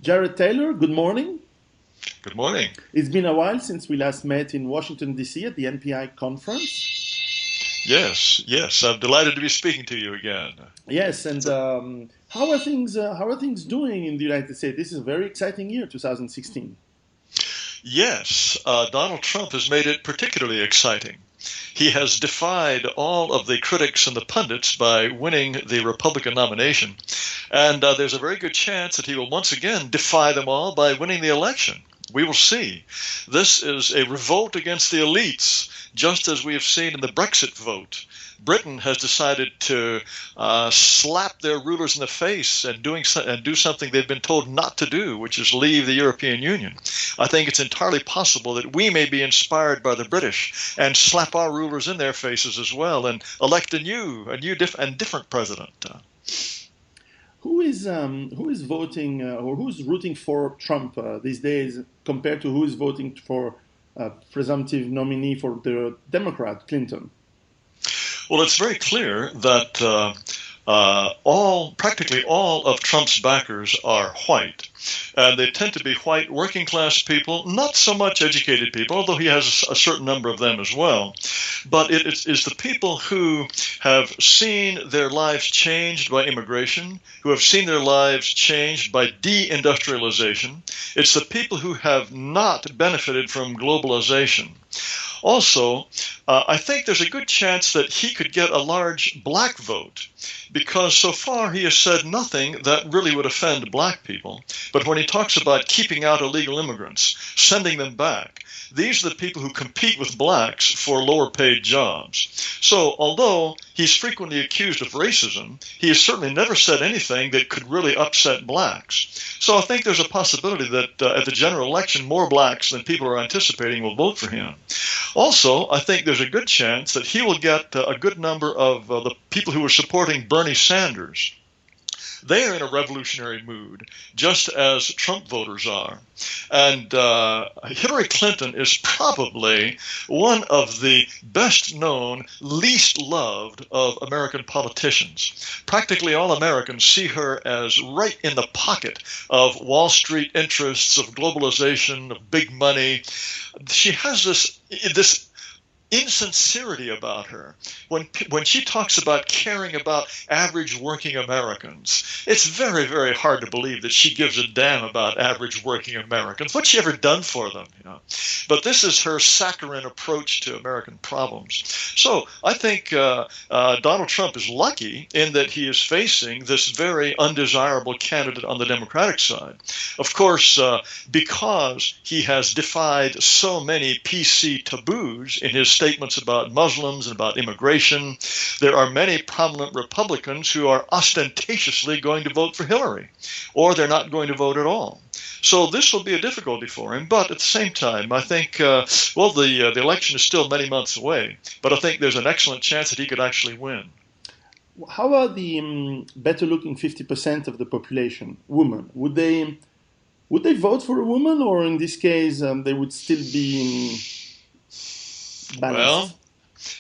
Jared Taylor, good morning. Good morning. It's been a while since we last met in Washington, D.C. at the NPI conference. Yes, I'm delighted to be speaking to you again. Yes, and So, how are things? How are things doing in the United States? This is a very exciting year, 2016. yes, Donald Trump has made it particularly exciting. He has defied all of the critics and the pundits by winning the Republican nomination, and there's a very good chance that he will once again defy them all by winning the election. We will see. This is a revolt against the elites, just as we have seen in the Brexit vote. Britain has decided to slap their rulers in the face and do something they've been told not to do, which is leave the European Union. I think it's entirely possible that we may be inspired by the British and slap our rulers in their faces as well and elect a new and different president. Who is voting or who's rooting for Trump these days compared to who is voting for presumptive nominee for the Democrat Clinton? Well, it's very clear that practically all of Trump's backers are white. And they tend to be white working class people, not so much educated people, although he has a certain number of them as well. But it is the people who have seen their lives changed by immigration, who have seen their lives changed by deindustrialization. It's the people who have not benefited from globalization. Also, I think there's a good chance that he could get a large black vote because so far he has said nothing that really would offend black people. But when he talks about keeping out illegal immigrants, sending them back, these are the people who compete with blacks for lower paid jobs. So although he's frequently accused of racism, he has certainly never said anything that could really upset blacks. So I think there's a possibility that at the general election, more blacks than people are anticipating will vote for him. Also, I think there's a good chance that he will get a good number of the people who are supporting Bernie Sanders. They are in a revolutionary mood, just as Trump voters are. And Hillary Clinton is probably one of the best known, least loved of American politicians. Practically all Americans see her as right in the pocket of Wall Street interests, of globalization, of big money. She has this insincerity about her. When she talks about caring about average working Americans, it's very, very hard to believe that she gives a damn about average working Americans. What's she ever done for them? But this is her saccharine approach to American problems. So I think Donald Trump is lucky in that he is facing this very undesirable candidate on the Democratic side. Of course, because he has defied so many PC taboos in his statements about Muslims and about immigration, there are many prominent Republicans who are ostentatiously going to vote for Hillary, or they're not going to vote at all. So this will be a difficulty for him, but at the same time, I think, the election is still many months away, but I think there's an excellent chance that he could actually win. How about the better-looking 50% of the population, women? Would they vote for a woman, or in this case, they would still be Well, balanced?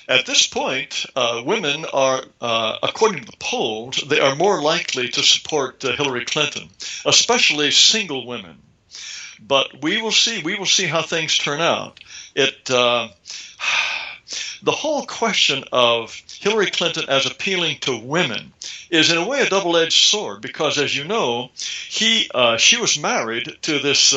at this point, women are, according to the polls, they are more likely to support Hillary Clinton, especially single women. But we will see. We will see how things turn out. The whole question of Hillary Clinton as appealing to women is in a way a double-edged sword because, as you know, she was married to this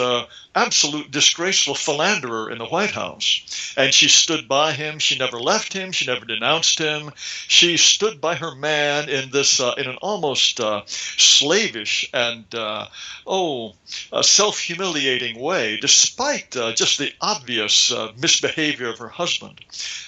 absolute disgraceful philanderer in the White House, and she stood by him. She never left him. She never denounced him. She stood by her man in an almost slavish and self-humiliating way, despite just the obvious misbehavior of her husband.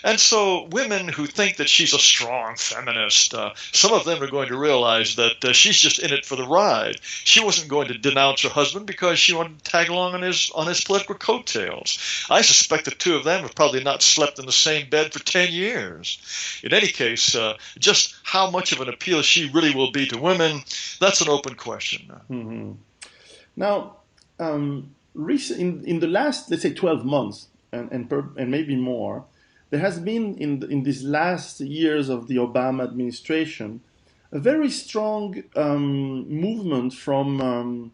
And so women who think that she's a strong feminist, some of them are going to realize that she's just in it for the ride. She wasn't going to denounce her husband because she wanted to tag along on his political coattails. I suspect the two of them have probably not slept in the same bed for 10 years. In any case, just how much of an appeal she really will be to women, that's an open question. Hmm. Now, in the last, let's say, 12 months and maybe more, there has been in these last years of the Obama administration a very strong movement from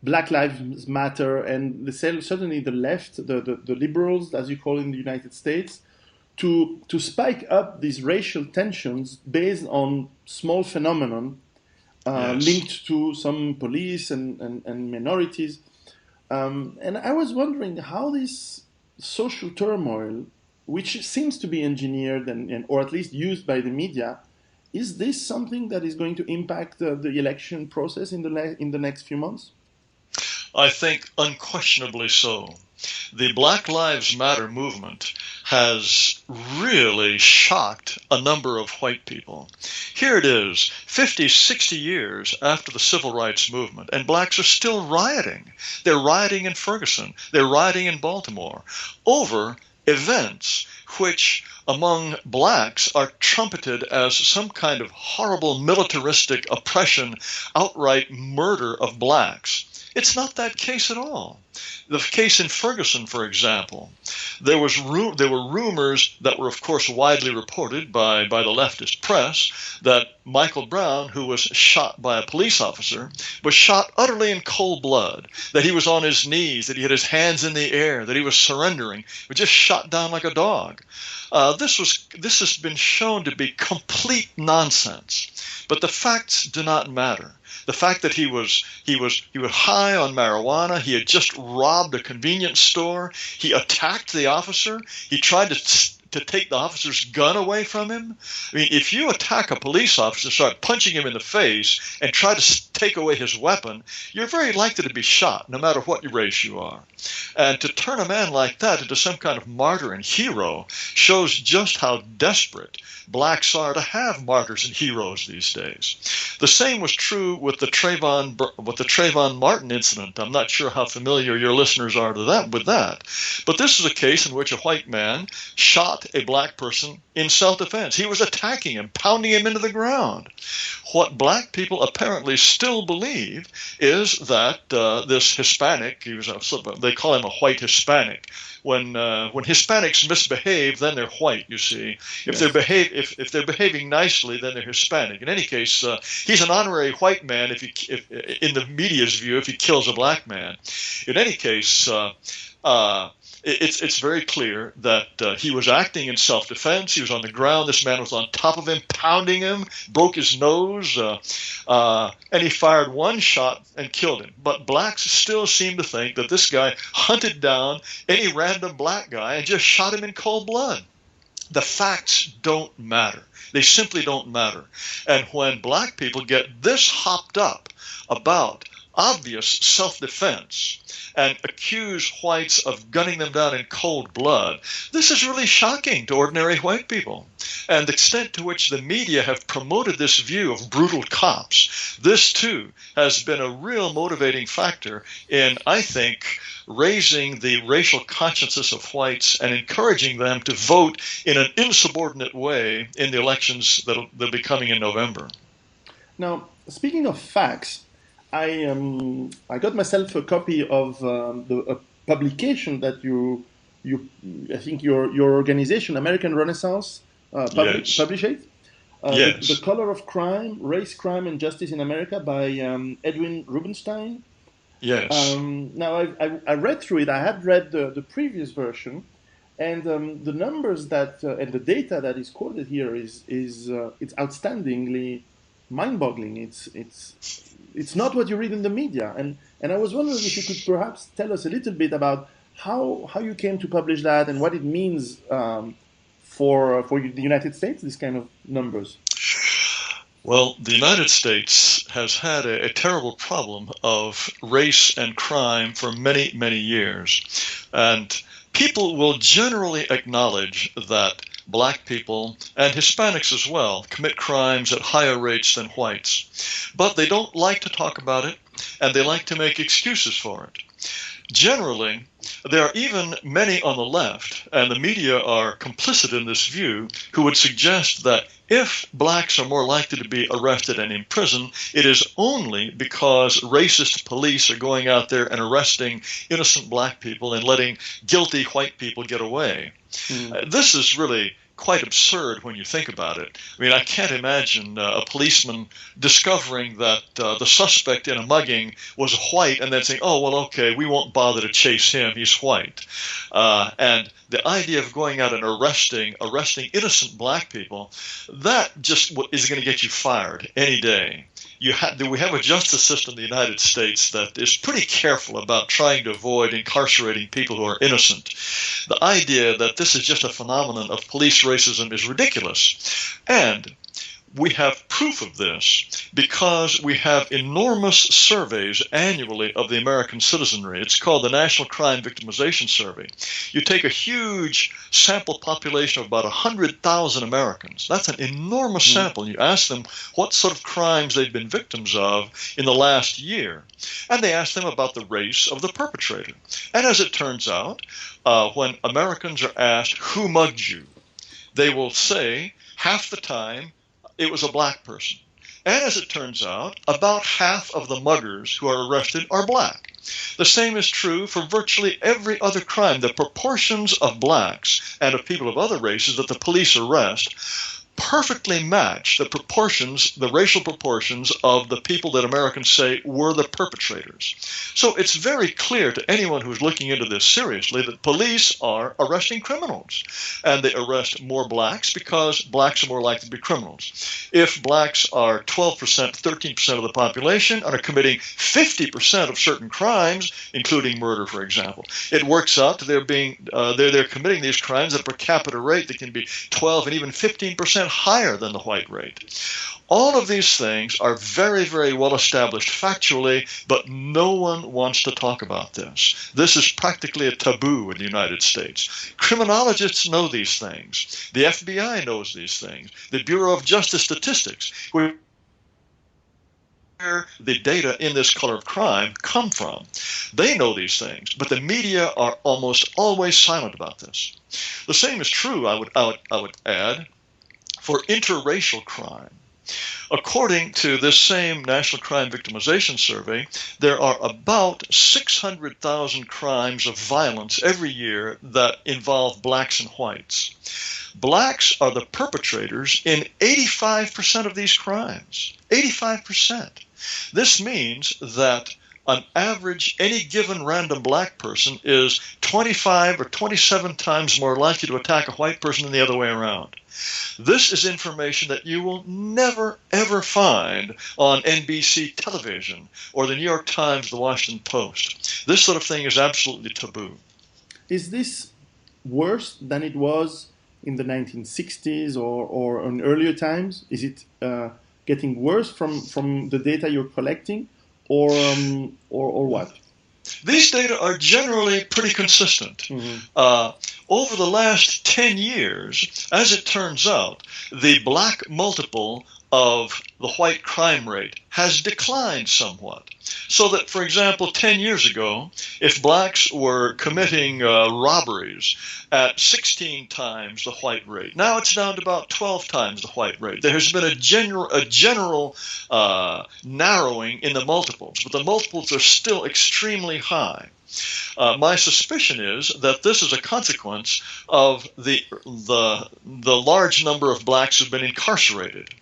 Black Lives Matter, and certainly the left, the liberals, as you call it in the United States, to spike up these racial tensions based on small phenomenon Yes. linked to some police and minorities. And I was wondering how this social turmoil, which seems to be engineered or at least used by the media, is this something that is going to impact the election process in the next few months? I think unquestionably so. The Black Lives Matter movement has really shocked a number of white people. Here it is, 50, 60 years after the civil rights movement, and blacks are still rioting. They're rioting in Ferguson. They're rioting in Baltimore over events which among blacks are trumpeted as some kind of horrible militaristic oppression, outright murder of blacks. It's not that case at all. The case in Ferguson, for example, there were rumors that were, of course, widely reported by the leftist press that Michael Brown, who was shot by a police officer, was shot utterly in cold blood, that he was on his knees, that he had his hands in the air, that he was surrendering, was just shot down like a dog. This has been shown to be complete nonsense, but the facts do not matter. The fact that he was high on marijuana, he had just robbed a convenience store, he attacked the officer, he tried to take the officer's gun away from him. I mean, if you attack a police officer, start punching him in the face, and try to take away his weapon, you're very likely to be shot, no matter what race you are. And to turn a man like that into some kind of martyr and hero shows just how desperate blacks are to have martyrs and heroes these days. The same was true with the Trayvon Martin incident. I'm not sure how familiar your listeners are with that, but this is a case in which a white man shot a black person in self-defense. He was attacking him, pounding him into the ground. What black people apparently still believe is that this Hispanic, they call him a white Hispanic. When Hispanics misbehave, then they're white. You see, if they're behaving nicely, then they're Hispanic. In any case, he's an honorary white man if in the media's view, if he kills a black man. In any case, it's very clear that he was acting in self-defense. He was on the ground. This man was on top of him, pounding him, broke his nose, and he fired one shot and killed him. But blacks still seem to think that this guy hunted down any random black guy and just shot him in cold blood. The facts don't matter. They simply don't matter. And when black people get this hopped up about obvious self-defense and accuse whites of gunning them down in cold blood, this is really shocking to ordinary white people. And the extent to which the media have promoted this view of brutal cops, this too has been a real motivating factor in, I think, raising the racial consciousness of whites and encouraging them to vote in an insubordinate way in the elections that'll be coming in November. Now, speaking of facts, I got myself a copy of a publication that I think your organization, American Renaissance, Yes. published it. Yes. The Color of Crime, Race, Crime, and Justice in America by Edwin Rubenstein. Yes. Now, I read through it. I had read the previous version, and the numbers and the data that is quoted here is it's outstandingly mind-boggling. It's not what you read in the media, and I was wondering if you could perhaps tell us a little bit about how you came to publish that and what it means for the United States, these kind of numbers. Well, the United States has had a terrible problem of race and crime for many, many years. And people will generally acknowledge that black people and Hispanics as well commit crimes at higher rates than whites. But they don't like to talk about it, and they like to make excuses for it. Generally, there are even many on the left, and the media are complicit in this view, who would suggest that if blacks are more likely to be arrested and in prison, it is only because racist police are going out there and arresting innocent black people and letting guilty white people get away. This is really quite absurd when you think about it. I mean, I can't imagine a policeman discovering that the suspect in a mugging was white and then saying, oh, well, okay, we won't bother to chase him, he's white. And the idea of going out and arresting innocent black people, that just is going to get you fired any day. We have a justice system in the United States that is pretty careful about trying to avoid incarcerating people who are innocent. The idea that this is just a phenomenon of police racism is ridiculous. And we have proof of this because we have enormous surveys annually of the American citizenry. It's called the National Crime Victimization Survey. You take a huge sample population of about 100,000 Americans. That's an enormous sample. You ask them what sort of crimes they've been victims of in the last year. And they ask them about the race of the perpetrator. And as it turns out, when Americans are asked, who mugged you? They will say half the time, it was a black person. And as it turns out, about half of the muggers who are arrested are black. The same is true for virtually every other crime. The proportions of blacks and of people of other races that the police arrest perfectly match the proportions, the racial proportions of the people that Americans say were the perpetrators. So it's very clear to anyone who's looking into this seriously that police are arresting criminals. And they arrest more blacks because blacks are more likely to be criminals. If blacks are 12%, 13% of the population and are committing 50% of certain crimes, including murder, for example, it works out to they're committing these crimes at a per capita rate that can be 12 and even 15% higher than the white rate. All of these things are very, very well established factually, but no one wants to talk about this. This is practically a taboo in the United States. Criminologists know these things. The FBI knows these things. The Bureau of Justice Statistics, where the data in this color of crime come from. They know these things, but the media are almost always silent about this. The same is true, I would add, for interracial crime. According to this same National Crime Victimization Survey, there are about 600,000 crimes of violence every year that involve blacks and whites. Blacks are the perpetrators in 85% of these crimes. 85%. This means that on average, any given random black person is 25 or 27 times more likely to attack a white person than the other way around. This is information that you will never, ever find on NBC television or the New York Times, the Washington Post. This sort of thing is absolutely taboo. Is this worse than it was in the 1960s or in earlier times? Is it getting worse from the data you're collecting? Or what? These data are generally pretty consistent. Mm-hmm. Over the last 10 years, as it turns out, the black multiple of the white crime rate has declined somewhat. So that, for example, 10 years ago, if blacks were committing robberies at 16 times the white rate, now it's down to about 12 times the white rate. There has been a general narrowing in the multiples, but the multiples are still extremely high. My suspicion is that this is a consequence of the large number of blacks who've been incarcerated.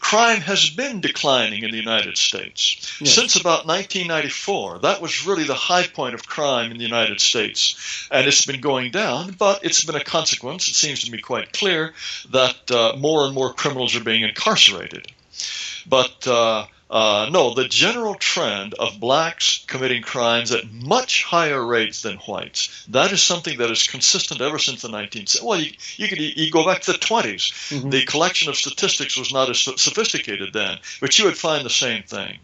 Crime has been declining in the United States. Yes. Since about 1994. That was really the high point of crime in the United States. And it's been going down, but it's been a consequence, it seems to me quite clear, that more and more criminals are being incarcerated. But no, the general trend of blacks committing crimes at much higher rates than whites, that is something that is consistent ever since the 19th. Well, you go back to the 20s. Mm-hmm. The collection of statistics was not as sophisticated then, but you would find the same thing.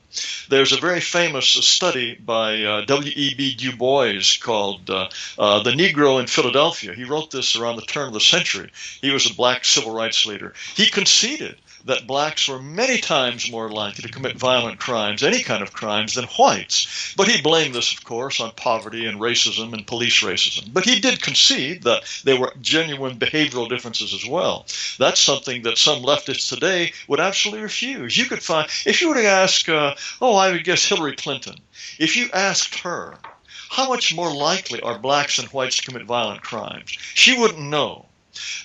There's a very famous study by W.E.B. Du Bois called The Negro in Philadelphia. He wrote this around the turn of the century. He was a black civil rights leader. He conceded that blacks were many times more likely to commit violent crimes, any kind of crimes, than whites. But he blamed this, of course, on poverty and racism and police racism. But he did concede that there were genuine behavioral differences as well. That's something that some leftists today would absolutely refuse. You could find, if you were to ask, I would guess Hillary Clinton, if you asked her, how much more likely are blacks and whites to commit violent crimes? She wouldn't know.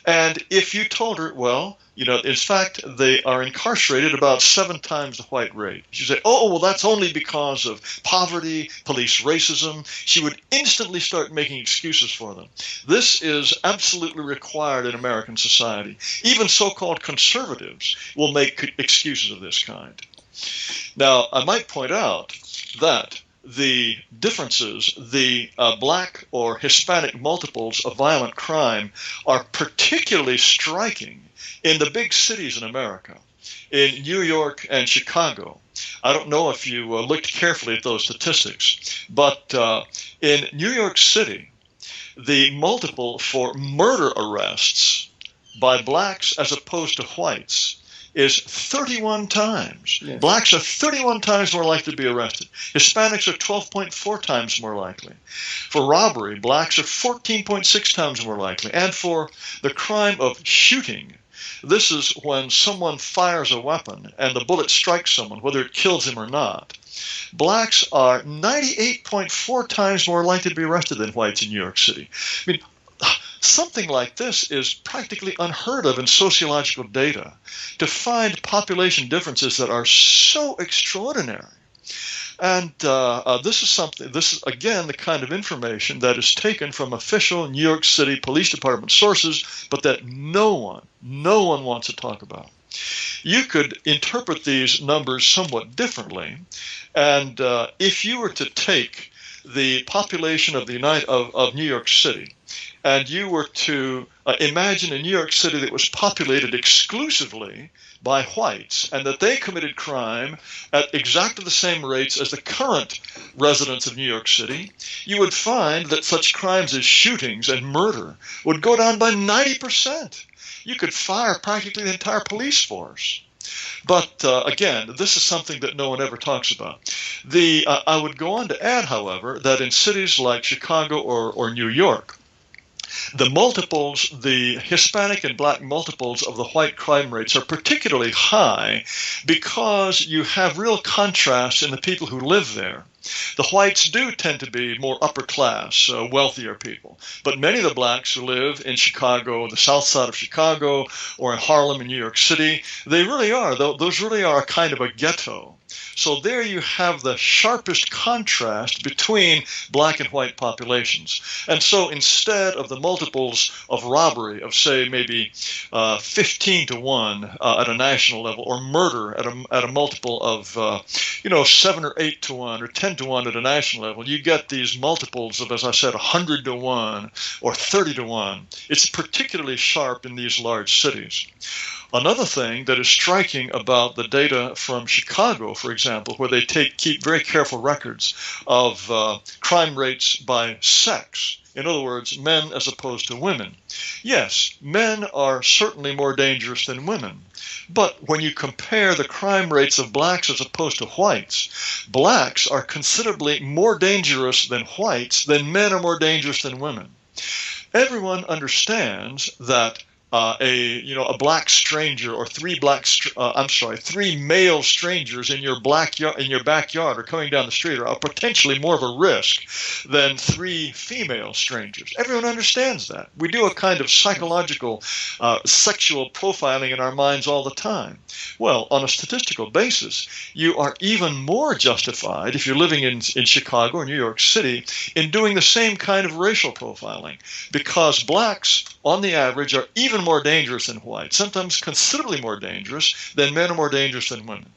And if you told her, well, in fact, they are incarcerated about 7 times the white rate, she'd say, oh, well, that's only because of poverty, police racism. She would instantly start making excuses for them. This is absolutely required in American society. Even so-called conservatives will make excuses of this kind. Now, I might point out that the differences, the black or Hispanic multiples of violent crime are particularly striking in the big cities in America, in New York and Chicago. I don't know if you looked carefully at those statistics, but in New York City, the multiple for murder arrests by blacks as opposed to whites is 31 times. Yes. Blacks are 31 times more likely to be arrested. Hispanics are 12.4 times more likely. For robbery, blacks are 14.6 times more likely. And for the crime of shooting, this is when someone fires a weapon and the bullet strikes someone, whether it kills him or not. Blacks are 98.4 times more likely to be arrested than whites in New York City. I mean, something like this is practically unheard of in sociological data, to find population differences that are so extraordinary. And this is again the kind of information that is taken from official New York City Police Department sources, but that no one wants to talk about. You could interpret these numbers somewhat differently, and if you were to take the population of New York City, and you were to imagine a New York City that was populated exclusively by whites, and that they committed crime at exactly the same rates as the current residents of New York City, you would find that such crimes as shootings and murder would go down by 90%. You could fire practically the entire police force. But again, this is something that no one ever talks about. I would go on to add, however, that in cities like Chicago or New York, the multiples, the Hispanic and black multiples of the white crime rates are particularly high because you have real contrast in the people who live there. The whites do tend to be more upper class, wealthier people. But many of the blacks who live in Chicago, the south side of Chicago, or in Harlem in New York City, they really are. Those really are a kind of a ghetto. So there you have the sharpest contrast between black and white populations. And so instead of the multiples of robbery of, say, maybe 15 to 1 at a national level, or murder at a multiple of 7 or 8 to 1 or 10 to 1 at a national level, you get these multiples of, as I said, 100 to 1 or 30 to 1. It's particularly sharp in these large cities. Another thing that is striking about the data from Chicago, for example, where they keep very careful records of crime rates by sex, in other words, men as opposed to women. Yes, men are certainly more dangerous than women. But when you compare the crime rates of blacks as opposed to whites, blacks are considerably more dangerous than whites, than men are more dangerous than women. Everyone understands that a black stranger or three male strangers in your backyard or coming down the street are potentially more of a risk than 3 female strangers. Everyone understands that. We do a kind of psychological sexual profiling in our minds all the time. Well, on a statistical basis, you are even more justified if you're living in Chicago or New York City in doing the same kind of racial profiling, because blacks on the average are even more dangerous than whites, sometimes considerably more dangerous than men, are more dangerous than women.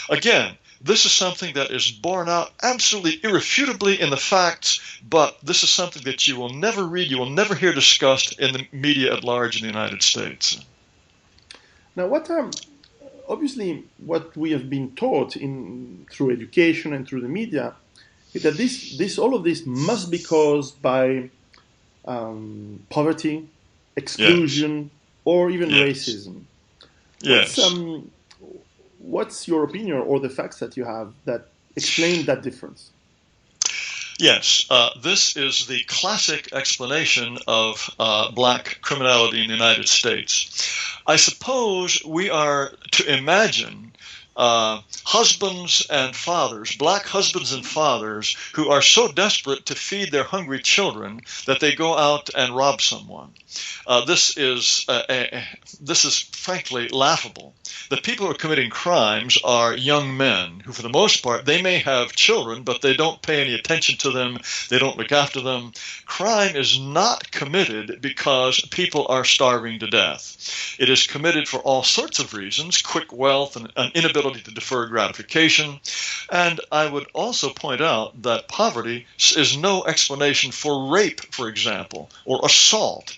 Again, this is something that is borne out absolutely irrefutably in the facts, but this is something that you will never read, you will never hear discussed in the media at large in the United States. Now, obviously what we have been taught through education and through the media is that all of this must be caused by poverty, exclusion, yes, or even racism. Yes. What's your opinion or the facts that you have that explain that difference? Yes, this is the classic explanation of black criminality in the United States. I suppose we are to imagine husbands and fathers, black husbands and fathers, who are so desperate to feed their hungry children that they go out and rob someone. This is frankly laughable. The people who are committing crimes are young men who, for the most part, they may have children, but they don't pay any attention to them. They don't look after them. Crime is not committed because people are starving to death. It is committed for all sorts of reasons: quick wealth and an inability to defer gratification. And I would also point out that poverty is no explanation for rape, for example, or assault.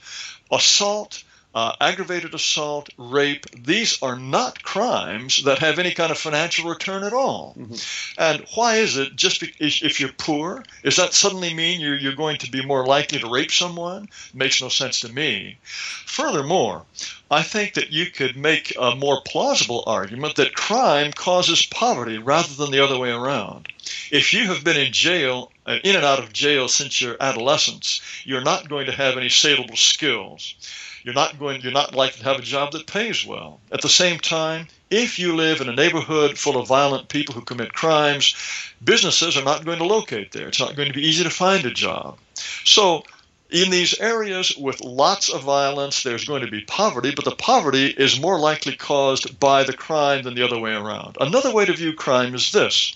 Aggravated assault, rape, these are not crimes that have any kind of financial return at all. Mm-hmm. And why is it, just if you're poor, does that suddenly mean you're going to be more likely to rape someone? It makes no sense to me. Furthermore, I think that you could make a more plausible argument that crime causes poverty rather than the other way around. If you have been in jail, in and out of jail since your adolescence, you're not going to have any saleable skills. You're not likely to have a job that pays well. At the same time, if you live in a neighborhood full of violent people who commit crimes, businesses are not going to locate there. It's not going to be easy to find a job. So in these areas with lots of violence, there's going to be poverty, but the poverty is more likely caused by the crime than the other way around. Another way to view crime is this.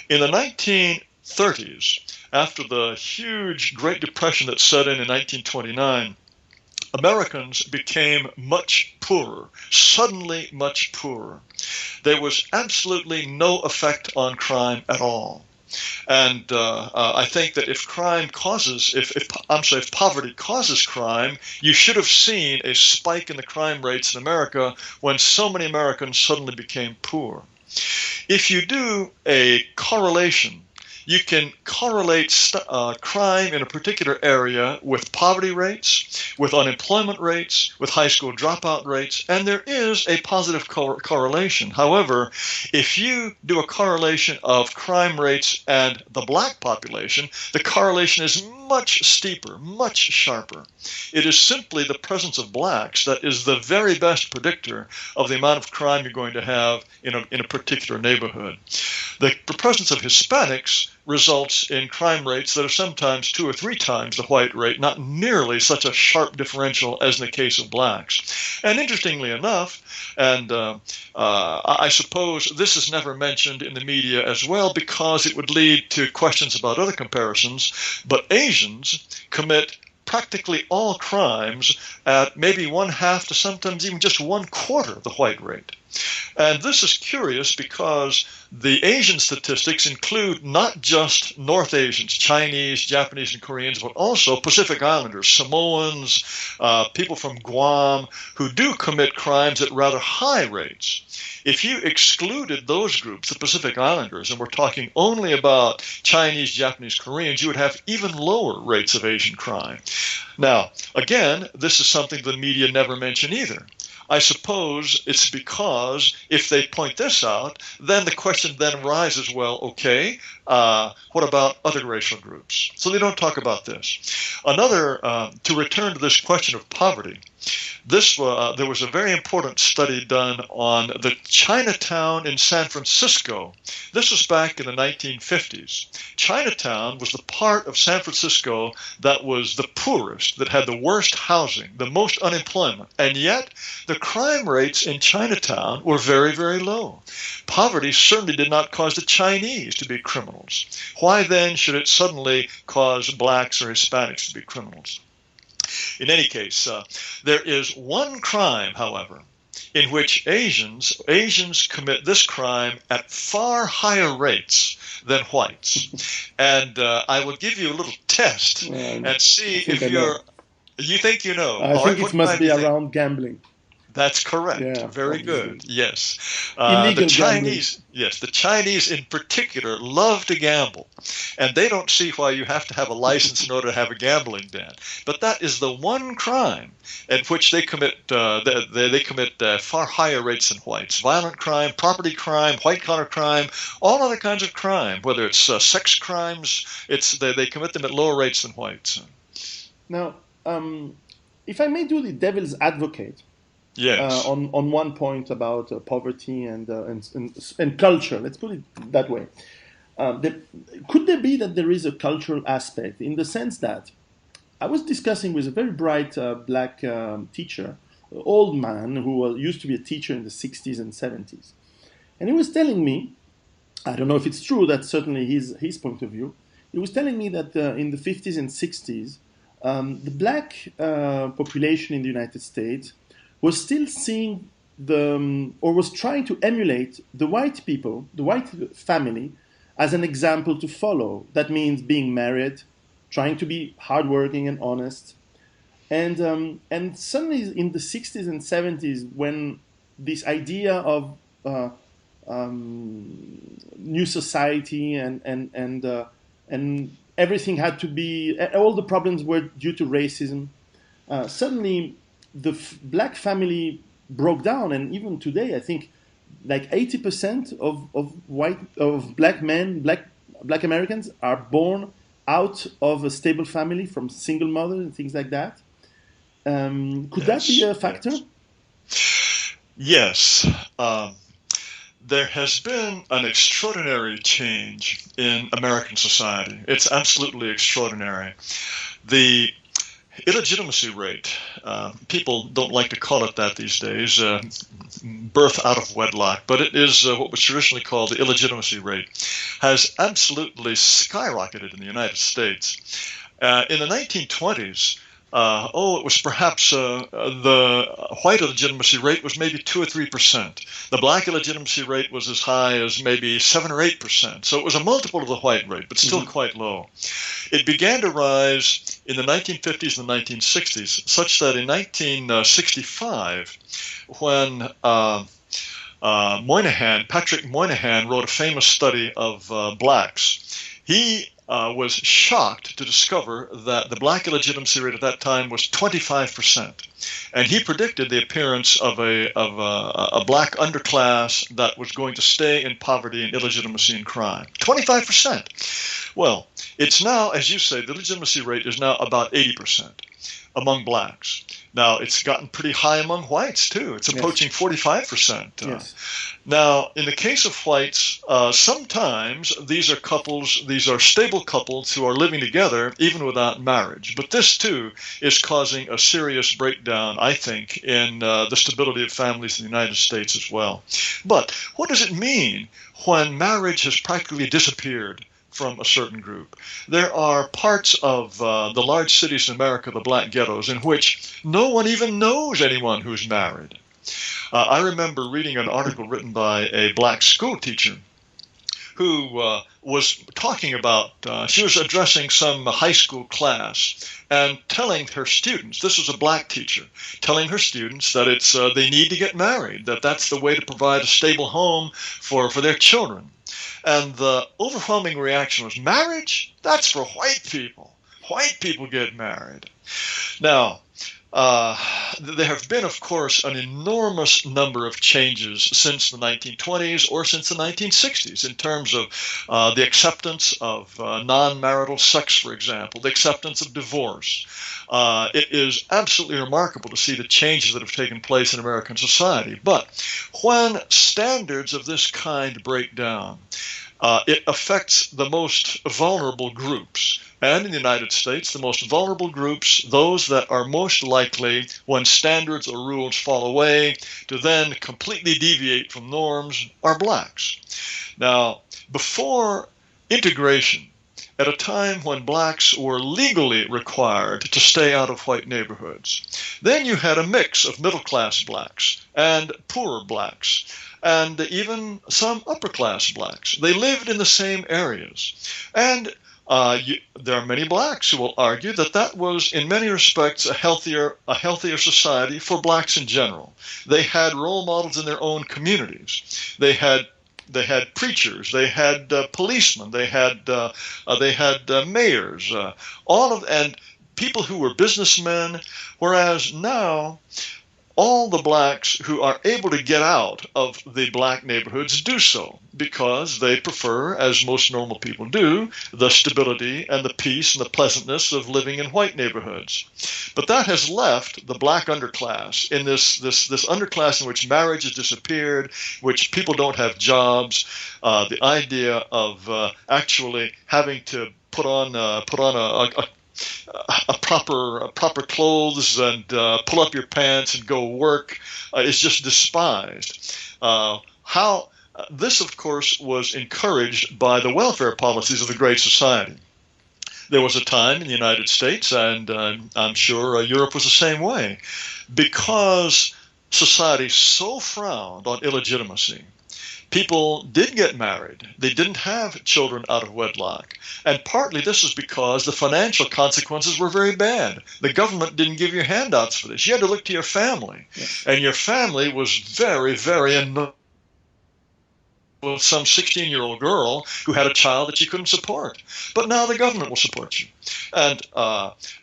In the 1930s, after the huge Great Depression that set in 1929, Americans became much poorer, suddenly much poorer. There was absolutely no effect on crime at all. And I think that if poverty causes crime, you should have seen a spike in the crime rates in America when so many Americans suddenly became poor. If you do a correlation, you can correlate crime in a particular area with poverty rates, with unemployment rates, with high school dropout rates, and there is a positive correlation. However, if you do a correlation of crime rates and the black population, the correlation is much steeper, much sharper. It is simply the presence of blacks that is the very best predictor of the amount of crime you're going to have in a particular neighborhood. The presence of Hispanics results in crime rates that are sometimes 2 or 3 times the white rate, not nearly such a sharp differential as in the case of blacks. And interestingly enough, and I suppose this is never mentioned in the media as well because it would lead to questions about other comparisons, but Asians commit practically all crimes at maybe 1/2 to sometimes even just 1/4 the white rate. And this is curious because the Asian statistics include not just North Asians, Chinese, Japanese, and Koreans, but also Pacific Islanders, Samoans, people from Guam, who do commit crimes at rather high rates. If you excluded those groups, the Pacific Islanders, and we're talking only about Chinese, Japanese, Koreans, you would have even lower rates of Asian crime. Now, again, this is something the media never mention either. I suppose it's because if they point this out, then the question then arises, well, okay, what about other racial groups? So they don't talk about this. To return to this question of poverty, there was a very important study done on the Chinatown in San Francisco. This was back in the 1950s. Chinatown was the part of San Francisco that was the poorest, that had the worst housing, the most unemployment, and yet the crime rates in Chinatown were very, very low. Poverty certainly did not cause the Chinese to be criminals. Why then should it suddenly cause blacks or Hispanics to be criminals? In any case, there is one crime, however, in which Asians commit this crime at far higher rates than whites. And I will give you a little test and see if you think you know. I think it must be around gambling. That's correct. Yeah, very good. Yes. Illegal the Chinese, gambling. Yes, the Chinese in particular love to gamble, and they don't see why you have to have a license in order to have a gambling den. But that is the one crime at which they commit far higher rates than whites: violent crime, property crime, white-collar crime, all other kinds of crime. Whether it's sex crimes, they commit them at lower rates than whites. Now, if I may do the devil's advocate. Yes. on one point about poverty and culture. Let's put it that way. There, could there be that there is a cultural aspect in the sense that I was discussing with a very bright black teacher, old man who used to be a teacher in the 60s and 70s, and he was telling me, I don't know if it's true, that's certainly his point of view. He was telling me that in the 50s and 60s, the black population in the United States was still seeing or was trying to emulate the white people, the white family, as an example to follow. That means being married, trying to be hardworking and honest. And suddenly in the 60s and 70s, when this idea of new society and everything had to be, all the problems were due to racism, suddenly the black family broke down. And even today, I think like 80% of black men, black Americans are born out of a stable family from single mothers and things like that. Could that be a factor? Yes. There has been an extraordinary change in American society. It's absolutely extraordinary. The illegitimacy rate, people don't like to call it that these days, birth out of wedlock, but it is what was traditionally called the illegitimacy rate, has absolutely skyrocketed in the United States. In the 1920s, it was perhaps the white illegitimacy rate was maybe 2 or 3%. The black illegitimacy rate was as high as maybe 7 or 8%. So it was a multiple of the white rate, but still quite low. It began to rise in the 1950s and the 1960s, such that in 1965, when Patrick Moynihan wrote a famous study of blacks, he was shocked to discover that the black illegitimacy rate at that time was 25%, and he predicted the appearance of a black underclass that was going to stay in poverty and illegitimacy and crime. 25%. Well, it's now, as you say, the illegitimacy rate is now about 80% among blacks. Now, it's gotten pretty high among whites, too. It's approaching 45%. Yes. Now, in the case of whites, sometimes these are stable couples who are living together even without marriage. But this, too, is causing a serious breakdown, I think, in the stability of families in the United States as well. But what does it mean when marriage has practically disappeared from a certain group? There are parts of the large cities in America, the black ghettos, in which no one even knows anyone who's married. I remember reading an article written by a black school teacher who was talking about, she was addressing some high school class and telling her students, this was a black teacher, telling her students that it's they need to get married, that's the way to provide a stable home for their children. And the overwhelming reaction was, marriage? That's for white people. White people get married. Now, there have been, of course, an enormous number of changes since the 1920s or since the 1960s in terms of the acceptance of non-marital sex, for example, the acceptance of divorce. It is absolutely remarkable to see the changes that have taken place in American society. But when standards of this kind break down, it affects the most vulnerable groups. And in the United States, the most vulnerable groups, those that are most likely, when standards or rules fall away, to then completely deviate from norms, are blacks. Now, before integration, at a time when blacks were legally required to stay out of white neighborhoods, then you had a mix of middle-class blacks and poorer blacks, and even some upper-class blacks. They lived in the same areas. And there are many blacks who will argue that was, in many respects, a healthier society for blacks in general. They had role models in their own communities. They had preachers. They had policemen. They had mayors. And people who were businessmen. Whereas now, all the blacks who are able to get out of the black neighborhoods do so because they prefer, as most normal people do, the stability and the peace and the pleasantness of living in white neighborhoods. But that has left the black underclass in this underclass in which marriage has disappeared, which people don't have jobs, the idea of actually having to put on proper clothes and pull up your pants and go work is just despised. This, of course, was encouraged by the welfare policies of the Great Society. There was a time in the United States, and I'm sure Europe was the same way, because society so frowned on illegitimacy. People did get married. They didn't have children out of wedlock. And partly this is because the financial consequences were very bad. The government didn't give you handouts for this. You had to look to your family. Yes. And your family was very, very annoying with some 16-year-old girl who had a child that you couldn't support. But now the government will support you. And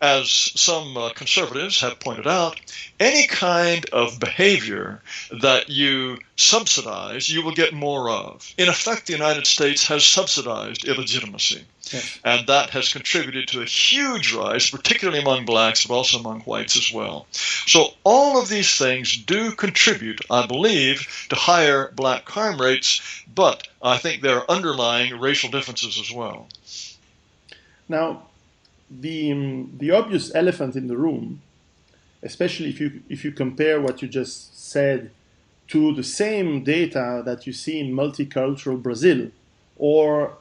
as some conservatives have pointed out, any kind of behavior that you subsidize, you will get more of. In effect, the United States has subsidized illegitimacy. Yes. And that has contributed to a huge rise, particularly among blacks, but also among whites as well. So all of these things do contribute, I believe, to higher black crime rates, but I think there are underlying racial differences as well. Now, the obvious elephant in the room, especially if you compare what you just said to the same data that you see in multicultural Brazil, or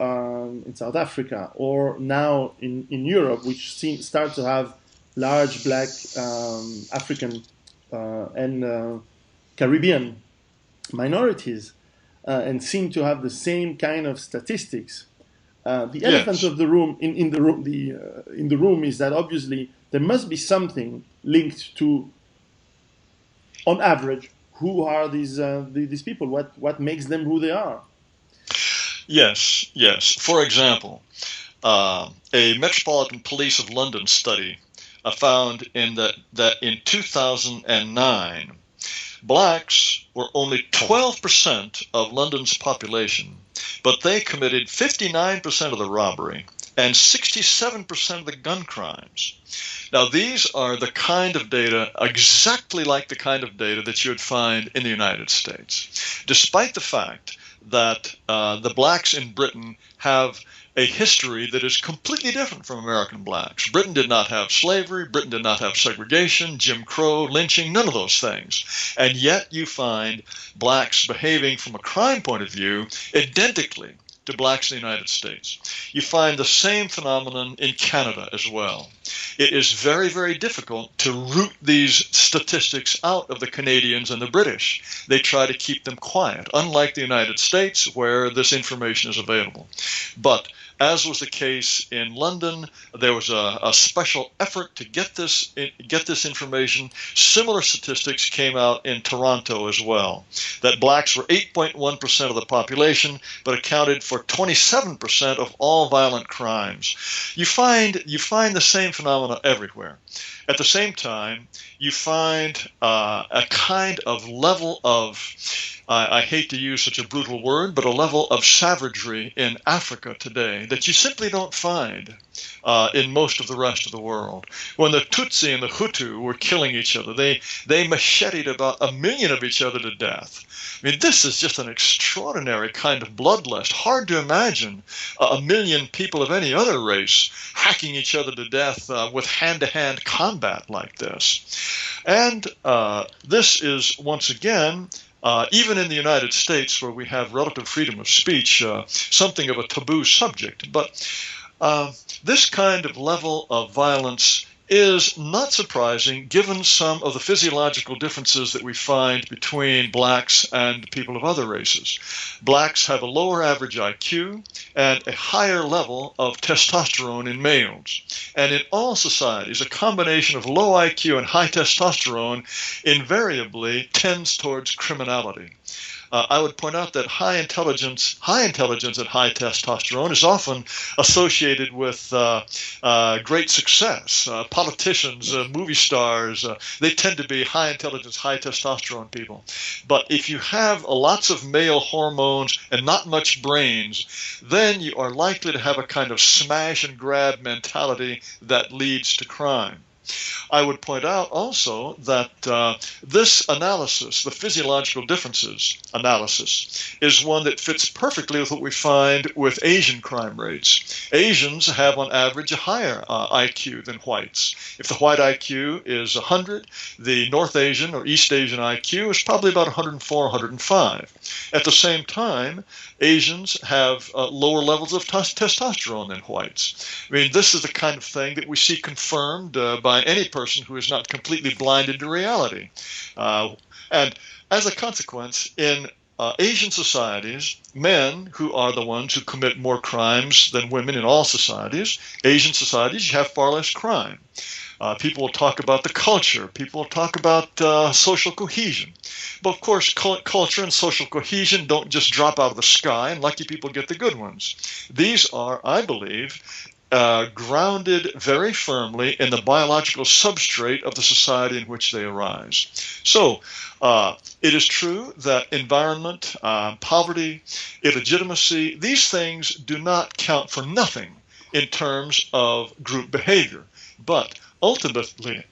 in South Africa, or now in Europe, which start to have large black, African, and Caribbean minorities, and seem to have the same kind of statistics. The elephant of the room in the room is that obviously there must be something linked to, on average, who are these people? What makes them who they are? Yes. For example, a Metropolitan Police of London study found that in 2009, blacks were only 12% of London's population, but they committed 59% of the robbery and 67% of the gun crimes. Now, these are the kind of data, exactly like the kind of data that you would find in the United States, despite the fact that the blacks in Britain have a history that is completely different from American blacks. Britain did not have slavery, Britain did not have segregation, Jim Crow, lynching, none of those things. And yet you find blacks behaving from a crime point of view identically to blacks in the United States. You find the same phenomenon in Canada as well. It is very, very difficult to root these statistics out of the Canadians and the British. They try to keep them quiet, unlike the United States, where this information is available. But as was the case in London, there was a special effort to get this information. Similar statistics came out in Toronto as well, that blacks were 8.1% of the population, but accounted for 27% of all violent crimes. You find the same phenomena everywhere. At the same time, you find a kind of level of, I hate to use such a brutal word, but a level of savagery in Africa today that you simply don't find in most of the rest of the world. When the Tutsi and the Hutu were killing each other, they macheted about 1 million of each other to death. I mean, this is just an extraordinary kind of bloodlust. Hard to imagine 1 million people of any other race hacking each other to death with hand-to-hand combat like this. And this is, once again, even in the United States, where we have relative freedom of speech, something of a taboo subject. But this kind of level of violence is not surprising given some of the physiological differences that we find between blacks and people of other races. Blacks have a lower average IQ and a higher level of testosterone in males. And in all societies, a combination of low IQ and high testosterone invariably tends towards criminality. I would point out that high intelligence and high testosterone is often associated with great success. Politicians, movie stars, they tend to be high intelligence, high testosterone people. But if you have lots of male hormones and not much brains, then you are likely to have a kind of smash and grab mentality that leads to crime. I would point out also that this analysis, the physiological differences analysis, is one that fits perfectly with what we find with Asian crime rates. Asians have on average a higher IQ than whites. If the white IQ is 100, the North Asian or East Asian IQ is probably about 104, 105. At the same time, Asians have lower levels of testosterone than whites. I mean, this is the kind of thing that we see confirmed by any person who is not completely blinded to reality. And as a consequence, in Asian societies, men, who are the ones who commit more crimes than women in all societies, Asian societies have far less crime. People will talk about the culture. People will talk about social cohesion. But of course, culture and social cohesion don't just drop out of the sky and lucky people get the good ones. These are, I believe, grounded very firmly in the biological substrate of the society in which they arise. So it is true that environment, poverty, illegitimacy, these things do not count for nothing in terms of group behavior. But ultimately,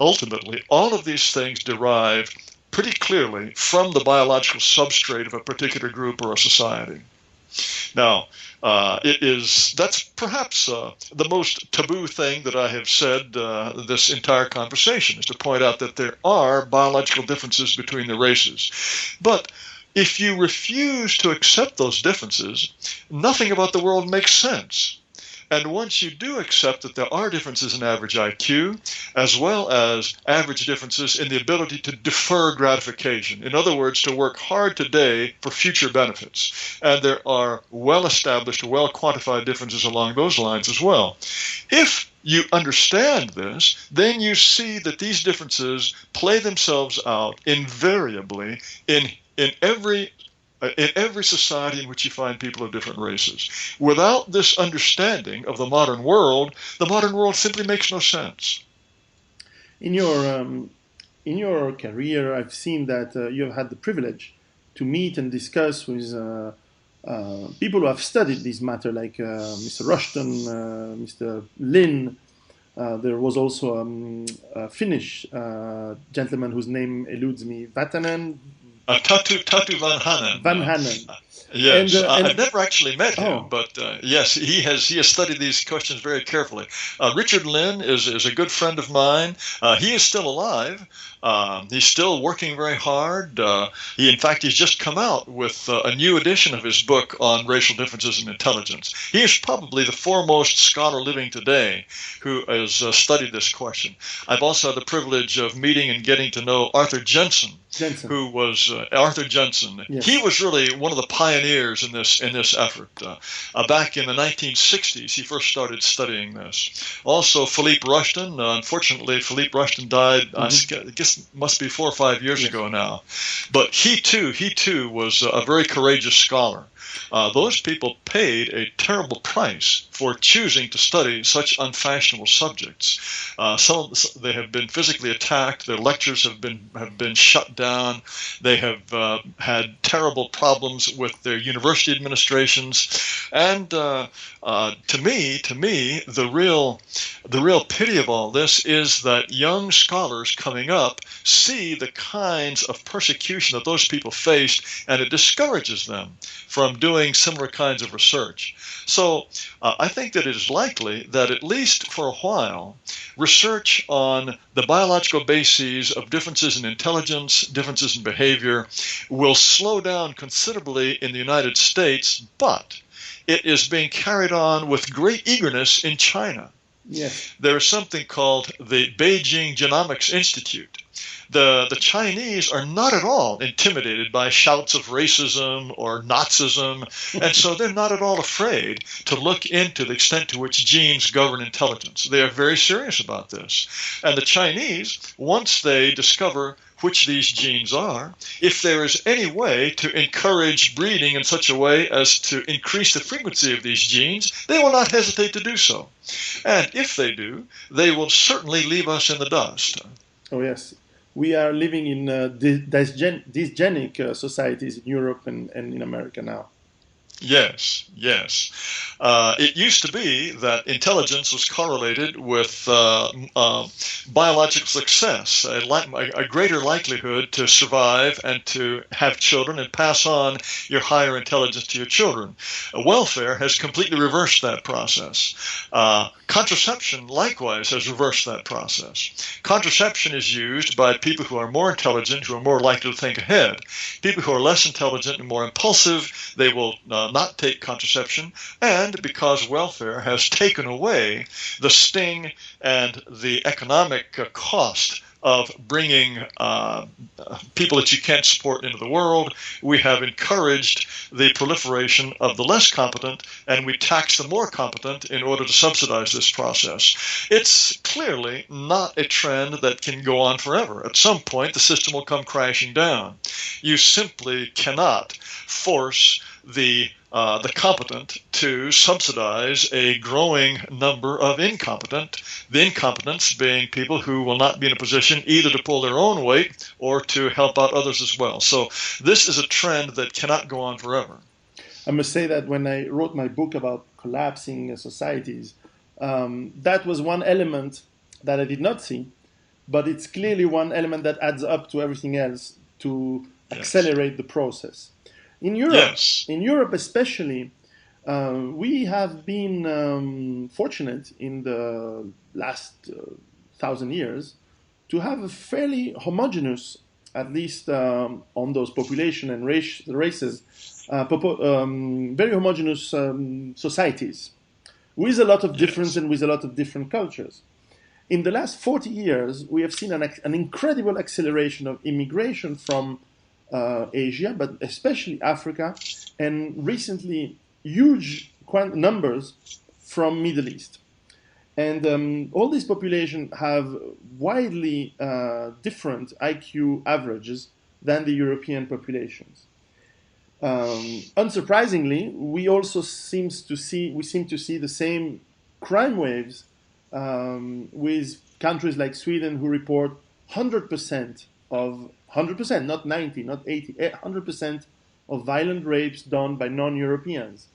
all of these things derive pretty clearly from the biological substrate of a particular group or a society. Now, that's perhaps the most taboo thing that I have said this entire conversation, is to point out that there are biological differences between the races. But if you refuse to accept those differences, nothing about the world makes sense. And once you do accept that there are differences in average IQ, as well as average differences in the ability to defer gratification, in other words, to work hard today for future benefits, and there are well-established, well-quantified differences along those lines as well. If you understand this, then you see that these differences play themselves out invariably in every society in which you find people of different races. Without this understanding of the modern world simply makes no sense. In your career, I've seen that you have had the privilege to meet and discuss with people who have studied this matter, like Mr. Rushton, Mr. Lin. There was also a Finnish gentleman whose name eludes me, Vatanen. Tatu Van Hanen. Van Hanen. Yes, I've never actually met him, but yes, he has studied these questions very carefully. Richard Lin is a good friend of mine. He is still alive. He's still working very hard. In fact, he's just come out with a new edition of his book on racial differences in intelligence. He is probably the foremost scholar living today who has studied this question. I've also had the privilege of meeting and getting to know Arthur Jensen. Who was Arthur Jensen. Yes. He was really one of the pioneers in this effort. Back in the 1960s, he first started studying this. Also, Philippe Rushton. Unfortunately, Philippe Rushton died, I guess it must be 4 or 5 years ago now. But he too was a very courageous scholar. Those people paid a terrible price for choosing to study such unfashionable subjects. They have been physically attacked. Their lectures have been shut down. They have had terrible problems with their university administrations. And to me, the real pity of all this is that young scholars coming up see the kinds of persecution that those people faced, and it discourages them from doing similar kinds of research. So I think that it is likely that at least for a while, research on the biological bases of differences in intelligence, differences in behavior, will slow down considerably in the United States, but it is being carried on with great eagerness in China. Yes. There is something called the Beijing Genomics Institute. The Chinese are not at all intimidated by shouts of racism or Nazism, and so they're not at all afraid to look into the extent to which genes govern intelligence. They are very serious about this. And the Chinese, once they discover which these genes are, if there is any way to encourage breeding in such a way as to increase the frequency of these genes, they will not hesitate to do so. And if they do, they will certainly leave us in the dust. Oh, yes. We are living in dysgenic societies in Europe and in America now. Yes, yes. It used to be that intelligence was correlated with biological success, a greater likelihood to survive and to have children and pass on your higher intelligence to your children. Welfare has completely reversed that process. Contraception, likewise, has reversed that process. Contraception is used by people who are more intelligent, who are more likely to think ahead. People who are less intelligent and more impulsive, they will not take contraception, and because welfare has taken away the sting and the economic cost of bringing people that you can't support into the world, we have encouraged the proliferation of the less competent, and we tax the more competent in order to subsidize this process. It's clearly not a trend that can go on forever. At some point, the system will come crashing down. You simply cannot force the competent to subsidize a growing number of incompetent, the incompetents being people who will not be in a position either to pull their own weight or to help out others as well. So this is a trend that cannot go on forever. I must say that when I wrote my book about collapsing societies, that was one element that I did not see, but it's clearly one element that adds up to everything else to accelerate the process. In Europe especially, we have been fortunate in the last 1,000 years to have a fairly homogeneous, at least on those population and races, very homogeneous societies, with a lot of difference and with a lot of different cultures. In the last 40 years, we have seen an incredible acceleration of immigration from Asia, but especially Africa, and recently huge numbers from Middle East. And all these populations have widely different IQ averages than the European populations. Unsurprisingly, we also seem to see the same crime waves with countries like Sweden, who report 100% of 100%, not 90, not 80, 100% of violent rapes done by non-Europeans,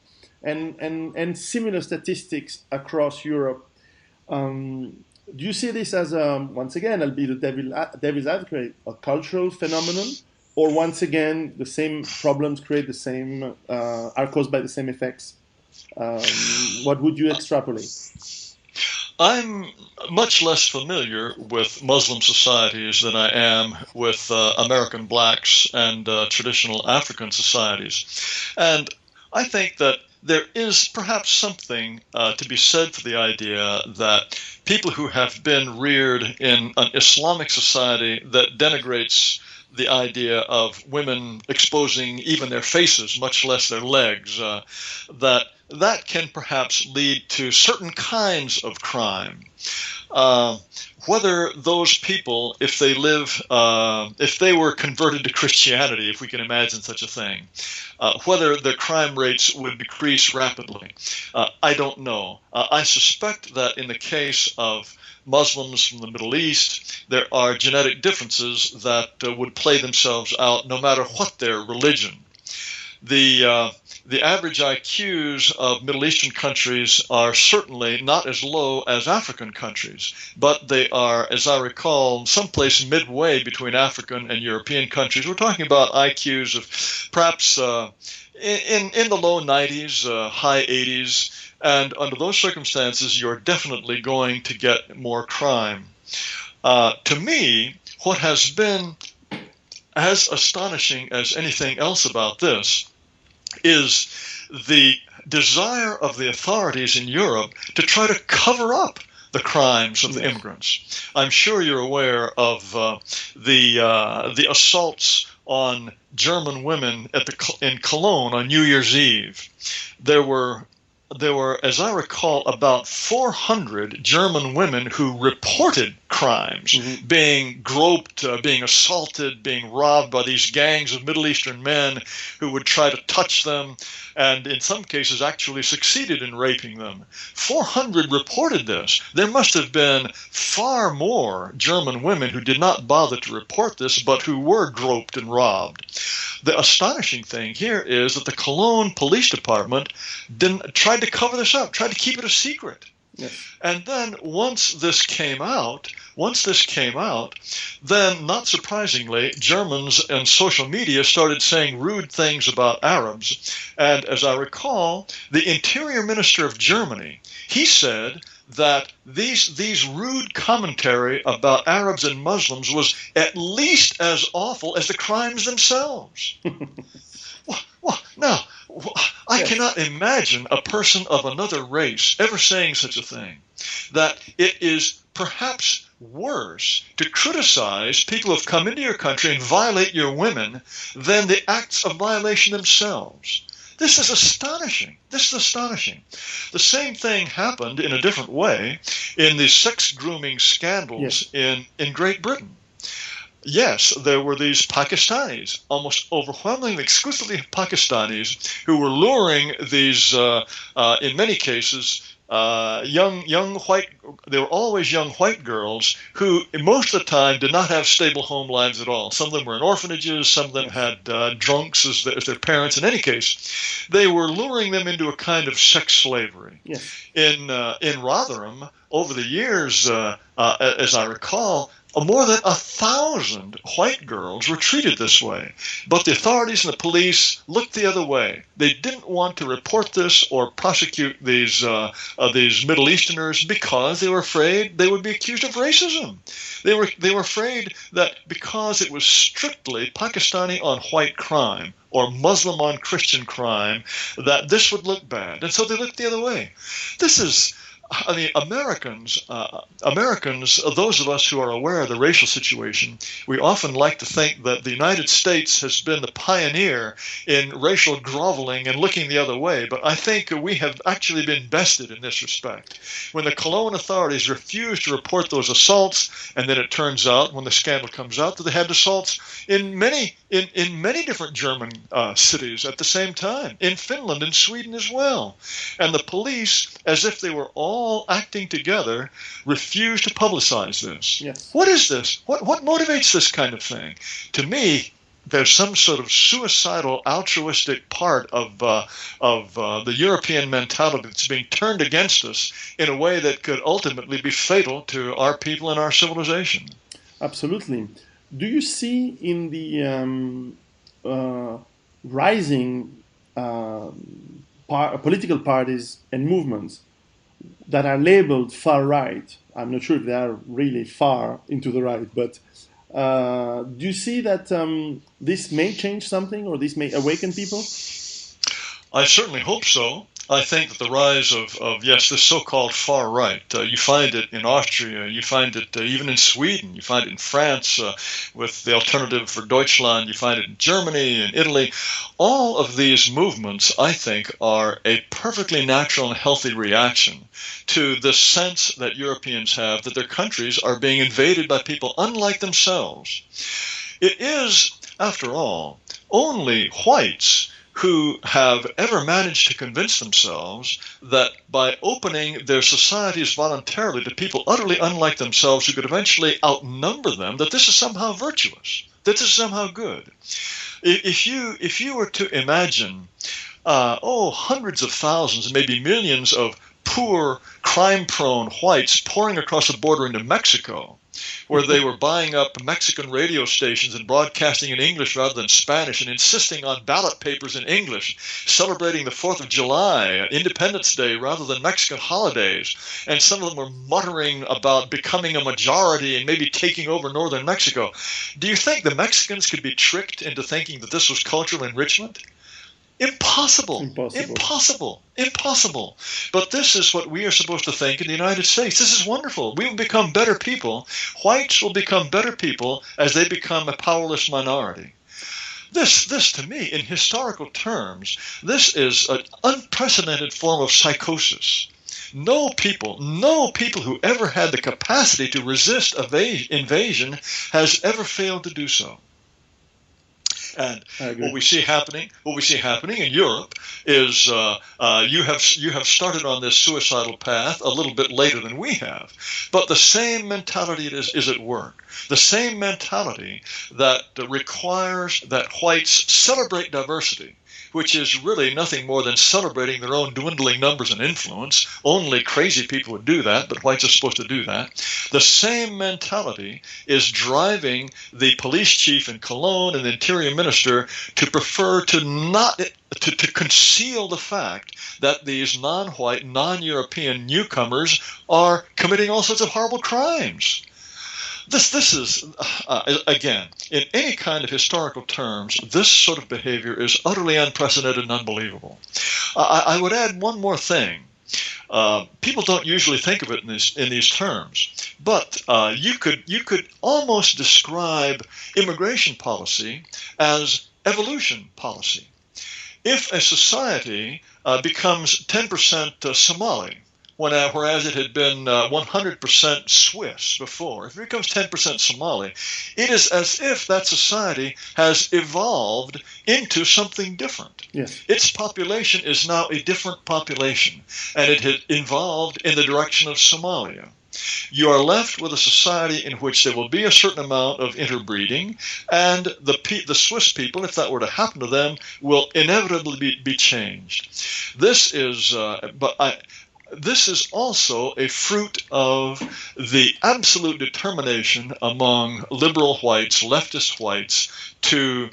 and similar statistics across Europe. Do you see this as once again, I'll be the devil's advocate, a cultural phenomenon, or once again the same problems create the same are caused by the same effects? What would you extrapolate? I'm much less familiar with Muslim societies than I am with American blacks and traditional African societies. And I think that there is perhaps something to be said for the idea that people who have been reared in an Islamic society that denigrates the idea of women exposing even their faces, much less their legs, that can perhaps lead to certain kinds of crime. Whether those people, if they were converted to Christianity, if we can imagine such a thing, whether their crime rates would decrease rapidly, I don't know. I suspect that in the case of Muslims from the Middle East, there are genetic differences that would play themselves out no matter what their religion. The average IQs of Middle Eastern countries are certainly not as low as African countries, but they are, as I recall, someplace midway between African and European countries. We're talking about IQs of perhaps in the low 90s, high 80s, and under those circumstances, you're definitely going to get more crime. To me, what has been as astonishing as anything else about this is the desire of the authorities in Europe to try to cover up the crimes of the immigrants. I'm sure you're aware of the assaults on German women in Cologne on New Year's Eve. There were, as I recall, about 400 German women who reported crimes, Mm-hmm. being groped, being assaulted, being robbed by these gangs of Middle Eastern men who would try to touch them, and in some cases actually succeeded in raping them. 400 reported this. There must have been far more German women who did not bother to report this, but who were groped and robbed. The astonishing thing here is that the Cologne Police Department tried to cover this up, tried to keep it a secret. Yes. And then once this came out, then not surprisingly, Germans and social media started saying rude things about Arabs. And as I recall, the Interior Minister of Germany, he said that these rude commentary about Arabs and Muslims was at least as awful as the crimes themselves. Now, I cannot imagine a person of another race ever saying such a thing, that it is perhaps worse to criticize people who have come into your country and violate your women than the acts of violation themselves. This is astonishing. The same thing happened in a different way in the sex grooming scandals in Great Britain. Yes, there were these Pakistanis, almost overwhelmingly, exclusively Pakistanis, who were luring these, in many cases, young white. They were always young white girls who, most of the time, did not have stable home lives at all. Some of them were in orphanages. Some of them had drunks as their parents. In any case, they were luring them into a kind of sex slavery. Yes. In Rotherham, over the years, as I recall, more than 1,000 white girls were treated this way. But the authorities and the police looked the other way. They didn't want to report this or prosecute these Middle Easterners because they were afraid they would be accused of racism. They were afraid that because it was strictly Pakistani on white crime or Muslim on Christian crime, that this would look bad. And so they looked the other way. Americans, those of us who are aware of the racial situation, we often like to think that the United States has been the pioneer in racial groveling and looking the other way, but I think we have actually been bested in this respect. When the Cologne authorities refused to report those assaults, and then it turns out, when the scandal comes out, that they had assaults in many different German cities at the same time, in Finland and Sweden as well. And the police, as if they were all acting together, refuse to publicize this. Yes. What is this? What motivates this kind of thing? To me, there's some sort of suicidal, altruistic part of the European mentality that's being turned against us in a way that could ultimately be fatal to our people and our civilization. Absolutely. Do you see in the rising political parties and movements that are labeled far right? I'm not sure if they are really far into the right, but do you see that this may change something, or this may awaken people? I certainly hope so. I think that the rise of this so-called far right, you find it in Austria, you find it even in Sweden, you find it in France with the Alternative for Deutschland, you find it in Germany and Italy. All of these movements, I think, are a perfectly natural and healthy reaction to the sense that Europeans have that their countries are being invaded by people unlike themselves. It is, after all, only whites who have ever managed to convince themselves that by opening their societies voluntarily to people utterly unlike themselves who could eventually outnumber them, that this is somehow virtuous, that this is somehow good. If you were to imagine, hundreds of thousands, maybe millions of poor, crime-prone whites pouring across the border into Mexico, where they were buying up Mexican radio stations and broadcasting in English rather than Spanish and insisting on ballot papers in English, celebrating the 4th of July, Independence Day, rather than Mexican holidays. And some of them were muttering about becoming a majority and maybe taking over northern Mexico. Do you think the Mexicans could be tricked into thinking that this was cultural enrichment? Impossible. But this is what we are supposed to think in the United States. This is wonderful. We will become better people. Whites will become better people as they become a powerless minority. This to me, in historical terms, this is an unprecedented form of psychosis. No people who ever had the capacity to resist invasion has ever failed to do so. And what we see happening in Europe is you have started on this suicidal path a little bit later than we have, but the same mentality is at work. The same mentality that requires that whites celebrate diversity, which is really nothing more than celebrating their own dwindling numbers and influence. Only crazy people would do that, but whites are supposed to do that. The same mentality is driving the police chief in Cologne and the interior minister to prefer to not to conceal the fact that these non-white, non-European newcomers are committing all sorts of horrible crimes. This is, again, in any kind of historical terms, this sort of behavior is utterly unprecedented and unbelievable. I would add one more thing. People don't usually think of it in these terms, but you could almost describe immigration policy as evolution policy. If a society becomes 10% Somali, whereas it had been 100% Swiss before, if it becomes 10% Somali, it is as if that society has evolved into something different. Yes. Its population is now a different population, and it had evolved in the direction of Somalia. You are left with a society in which there will be a certain amount of interbreeding, and the Swiss people, if that were to happen to them, will inevitably be changed. This is, this is also a fruit of the absolute determination among liberal whites, leftist whites, to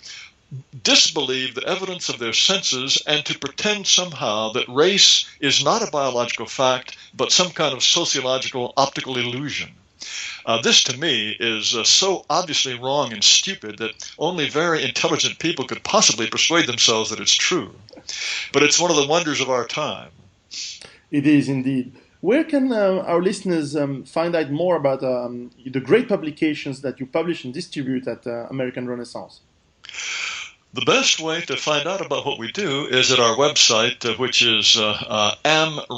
disbelieve the evidence of their senses and to pretend somehow that race is not a biological fact, but some kind of sociological optical illusion. This, to me, is so obviously wrong and stupid that only very intelligent people could possibly persuade themselves that it's true. But it's one of the wonders of our time. It is indeed. Where can our listeners find out more about the great publications that you publish and distribute at American Renaissance? The best way to find out about what we do is at our website, which is amren.com.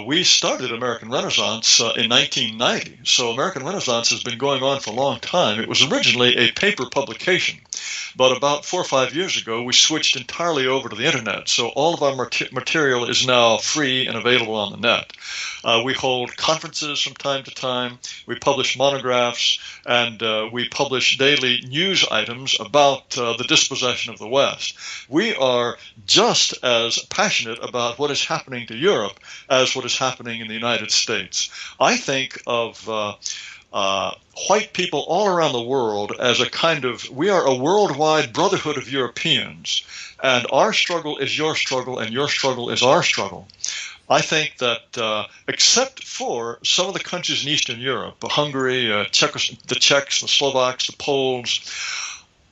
We started American Renaissance in 1990, so American Renaissance has been going on for a long time. It was originally a paper publication, but about 4 or 5 years ago, we switched entirely over to the internet, so all of our material is now free and available on the net. We hold conferences from time to time, we publish monographs, and we publish daily news items about the dispossession of the West. We are just as passionate about what is happening to Europe as what is happening in the United States. I think of white people all around the world as a kind of, we are a worldwide brotherhood of Europeans, and our struggle is your struggle, and your struggle is our struggle. I think that except for some of the countries in Eastern Europe, Hungary, the Czechs, the Slovaks, the Poles,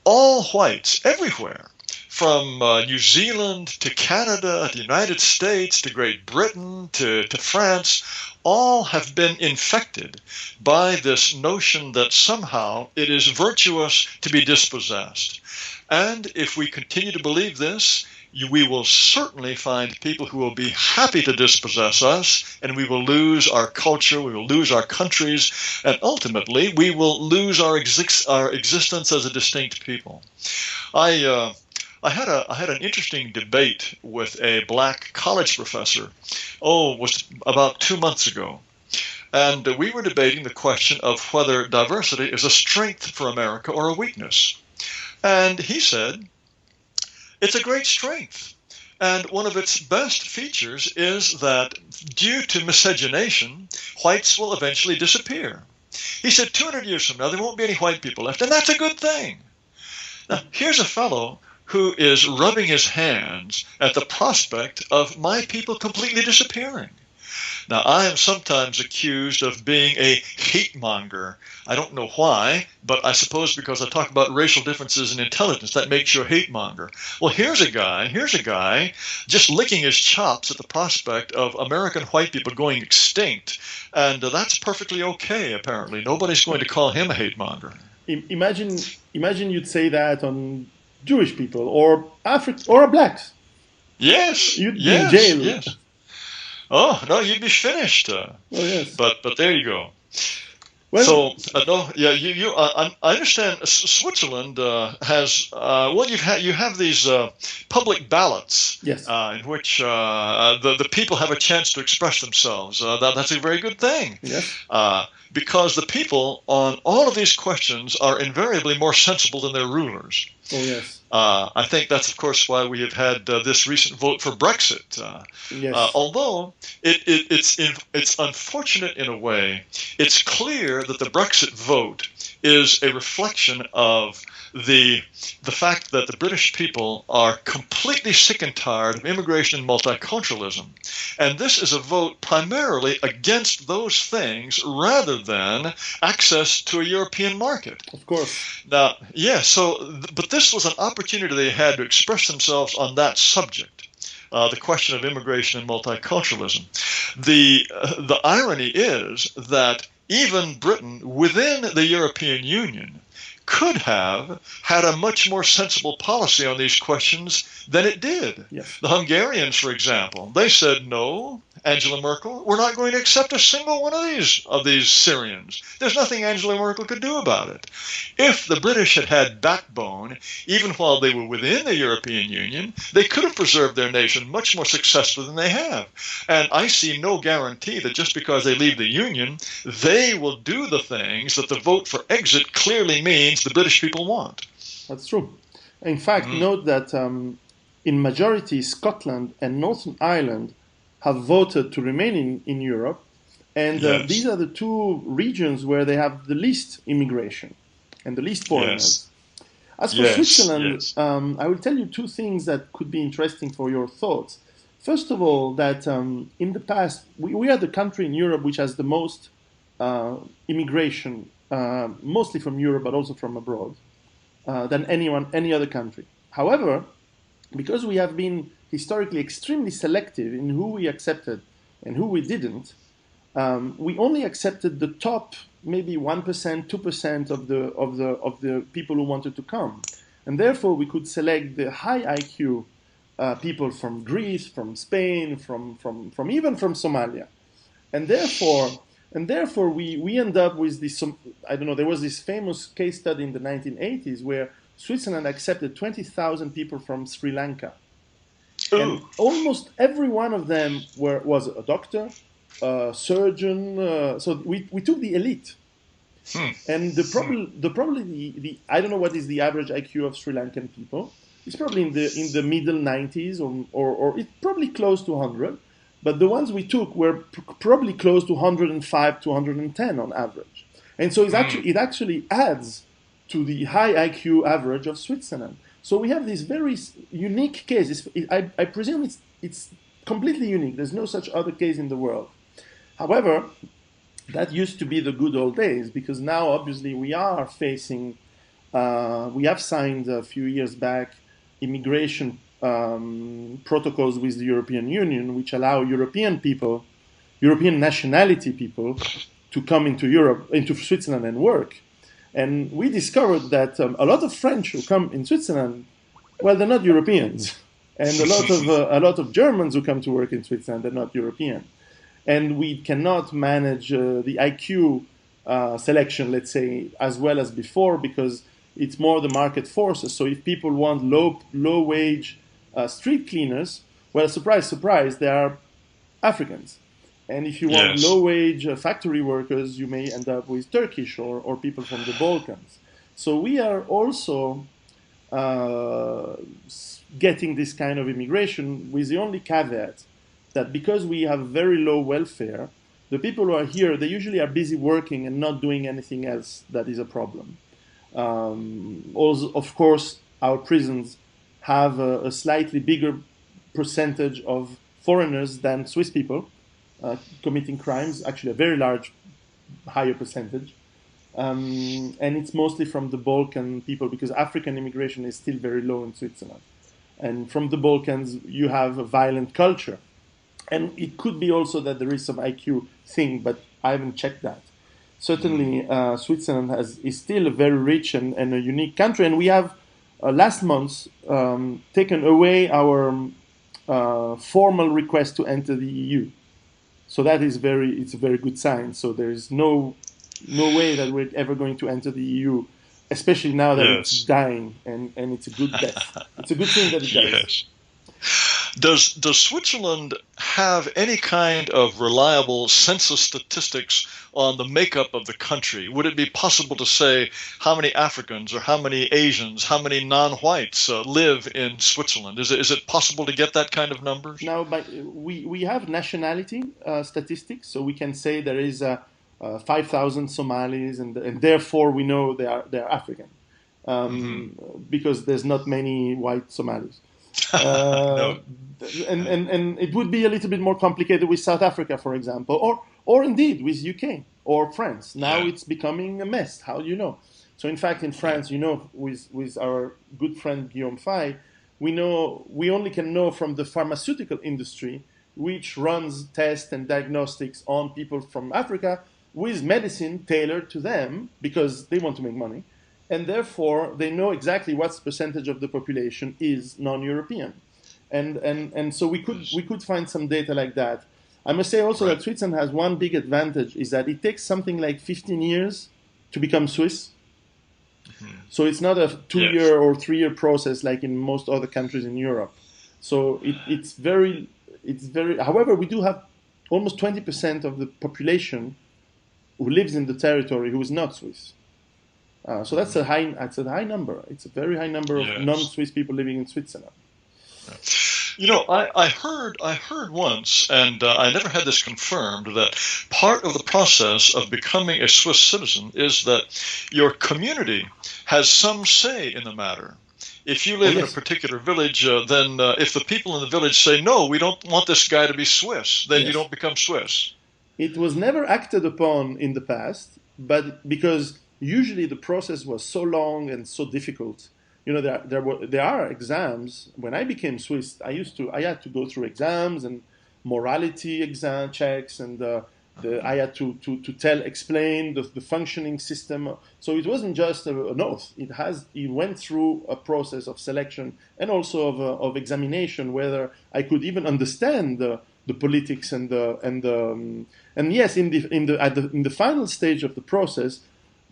all whites everywhere, from New Zealand to Canada, the United States, to Great Britain, to France, all have been infected by this notion that somehow it is virtuous to be dispossessed. And if we continue to believe this, we will certainly find people who will be happy to dispossess us, and we will lose our culture, we will lose our countries, and ultimately we will lose our existence as a distinct people. I had an interesting debate with a black college professor, it was about 2 months ago. And we were debating the question of whether diversity is a strength for America or a weakness. And he said, it's a great strength. And one of its best features is that due to miscegenation, whites will eventually disappear. He said 200 years from now, there won't be any white people left, and that's a good thing. Now, here's a fellow who is rubbing his hands at the prospect of my people completely disappearing. Now, I am sometimes accused of being a hate monger. I don't know why, but I suppose because I talk about racial differences in intelligence, that makes you a hate monger. Well, here's a guy just licking his chops at the prospect of American white people going extinct, and that's perfectly okay, apparently. Nobody's going to call him a hate monger. Imagine you'd say that on Jewish people or blacks. Yes, You'd be in yes, jail. yes. Oh no, you'd be finished. Oh yes. But there you go. Well, So no, yeah, I understand. Switzerland has well, you have these public ballots yes. in which the people have a chance to express themselves. That's a very good thing. Yes. Because the people on all of these questions are invariably more sensible than their rulers. Oh yes. I think that's, of course, why we have had this recent vote for Brexit. Yes. Although it's unfortunate in a way, it's clear that the Brexit vote is a reflection of the fact that the British people are completely sick and tired of immigration and multiculturalism. And this is a vote primarily against those things rather than access to a European market. Of course. Now, yeah, but this was an opportunity they had to express themselves on that subject, the question of immigration and multiculturalism. The irony is that even Britain, within the European Union, could have had a much more sensible policy on these questions than it did. Yes. The Hungarians, for example, they said, no, Angela Merkel, we're not going to accept a single one of these Syrians. There's nothing Angela Merkel could do about it. If the British had had backbone, even while they were within the European Union, they could have preserved their nation much more successfully than they have. And I see no guarantee that just because they leave the Union, they will do the things that the vote for exit clearly means the British people want. That's true. In fact, note that in majority, Scotland and Northern Ireland have voted to remain in Europe. And Yes. these are the two regions where they have the least immigration and the least foreigners. Yes. As for Yes, Switzerland, yes. I will tell you two things that could be interesting for your thoughts. First of all, that in the past, we are the country in Europe which has the most immigration, mostly from Europe, but also from abroad, than any other country. However, because we have been historically extremely selective in who we accepted and who we didn't, we only accepted the top maybe 1%, 2% of the people who wanted to come, and therefore we could select the high IQ people from Greece, from Spain, from even from Somalia, and therefore we end up with this. I don't know. There was this famous case study in the 1980s where Switzerland accepted 20,000 people from Sri Lanka. Ooh. And almost every one of them was a doctor, a surgeon. So we took the elite. And the I don't know what is the average IQ of Sri Lankan people. It's probably in the middle 90s or it's probably close to 100. But the ones we took were probably close to 105 to 110 on average. And so it actually adds to the high IQ average of Switzerland. So we have this very unique case. I presume it's completely unique. There's no such other case in the world. However, that used to be the good old days, because now obviously we are facing, we have signed a few years back immigration protocols with the European Union, which allow European nationality people to come into Switzerland and work. And we discovered that a lot of French who come in Switzerland, well, they're not Europeans, and a lot of Germans who come to work in Switzerland, they're not European, and we cannot manage the IQ selection, let's say, as well as before, because it's more the market forces. So if people want low wage street cleaners, well, surprise, surprise, they are Africans. And if you want low-wage factory workers, you may end up with Turkish or people from the Balkans. So we are also getting this kind of immigration with the only caveat that because we have very low welfare, the people who are here, they usually are busy working and not doing anything else that is a problem. Also, of course, our prisons have a slightly bigger percentage of foreigners than Swiss people. Committing crimes, actually a very large, higher percentage. And it's mostly from the Balkan people, because African immigration is still very low in Switzerland. And from the Balkans, you have a violent culture. And it could be also that there is some IQ thing, but I haven't checked that. Certainly, Switzerland is still a very rich and a unique country. And we have, last month, taken away our formal request to enter the EU. So that is it's a very good sign. So there is no way that we're ever going to enter the EU, especially now that it's Yes. dying, and it's a good death. It's a good thing that it dies. Yes. Does Switzerland have any kind of reliable census statistics on the makeup of the country? Would it be possible to say how many Africans or how many Asians, how many non-whites live in Switzerland? Is it possible to get that kind of numbers? Now, we have nationality statistics, so we can say there is 5,000 Somalis, and therefore we know they're African, because there's not many white Somalis. No. And it would be a little bit more complicated with South Africa, for example, or indeed with UK or France. Now it's becoming a mess. How do you know? So in fact, in France, with our good friend Guillaume Fay, we only can know from the pharmaceutical industry, which runs tests and diagnostics on people from Africa with medicine tailored to them because they want to make money. And therefore, they know exactly what percentage of the population is non-European. And so we could find some data like that. I must say also that Switzerland has one big advantage, is that it takes something like 15 years to become Swiss. So it's not a 2-year or 3-year process like in most other countries in Europe. So it's very. However, we do have almost 20% of the population who lives in the territory who is not Swiss. So that's a high number. It's a very high number of non-Swiss people living in Switzerland. I heard once, and I never had this confirmed, that part of the process of becoming a Swiss citizen is that your community has some say in the matter. If you live in a particular village, then if the people in the village say, no, we don't want this guy to be Swiss, then you don't become Swiss. It was never acted upon in the past, but because usually the process was so long and so difficult. There are exams. When I became Swiss, I had to go through exams and morality exam checks, and I had to explain the functioning system. So it wasn't just an oath. It went through a process of selection and also of examination, whether I could even understand the politics and yes, in the final stage of the process,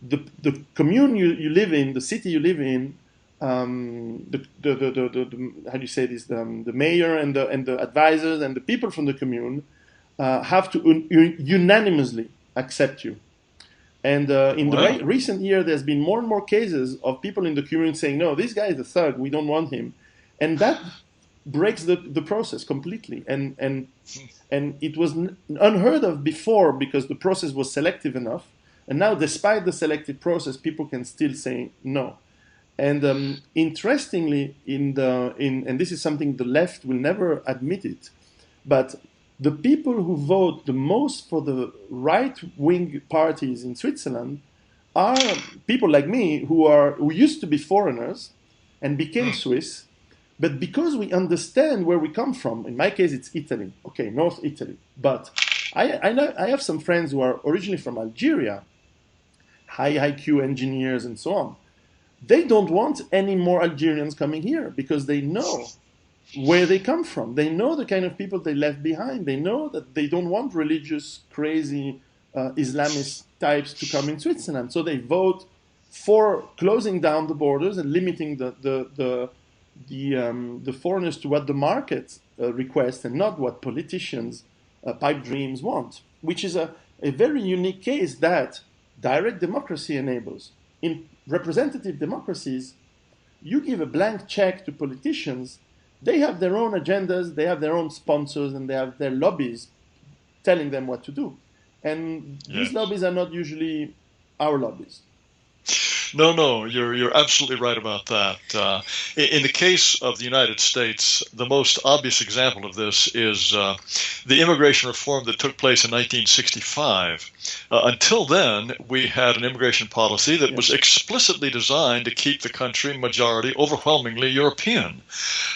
the commune you live in, the city you live in, how do you say this? The mayor and the advisors and the people from the commune have to unanimously accept you. And in the recent year, there's been more and more cases of people in the commune saying, no, this guy is a thug, we don't want him. And that breaks the process completely. And it was unheard of before because the process was selective enough. And now, despite the selective process, people can still say no. And interestingly, and this is something the left will never admit it, but the people who vote the most for the right-wing parties in Switzerland are people like me who used to be foreigners and became Swiss, but because we understand where we come from. In my case, it's Italy, okay, North Italy. But I have some friends who are originally from Algeria, high IQ engineers and so on. They don't want any more Algerians coming here because they know where they come from. They know the kind of people they left behind. They know that they don't want religious, crazy Islamist types to come in Switzerland. So they vote for closing down the borders and limiting the foreigners to what the market requests and not what politicians' pipe dreams want, which is a very unique case that direct democracy enables. In representative democracies, you give a blank check to politicians, they have their own agendas, they have their own sponsors, and they have their lobbies telling them what to do. And these lobbies are not usually our lobbies. No, you're absolutely right about that. In the case of the United States, the most obvious example of this is the immigration reform that took place in 1965. Until then, we had an immigration policy that was explicitly designed to keep the country majority overwhelmingly European.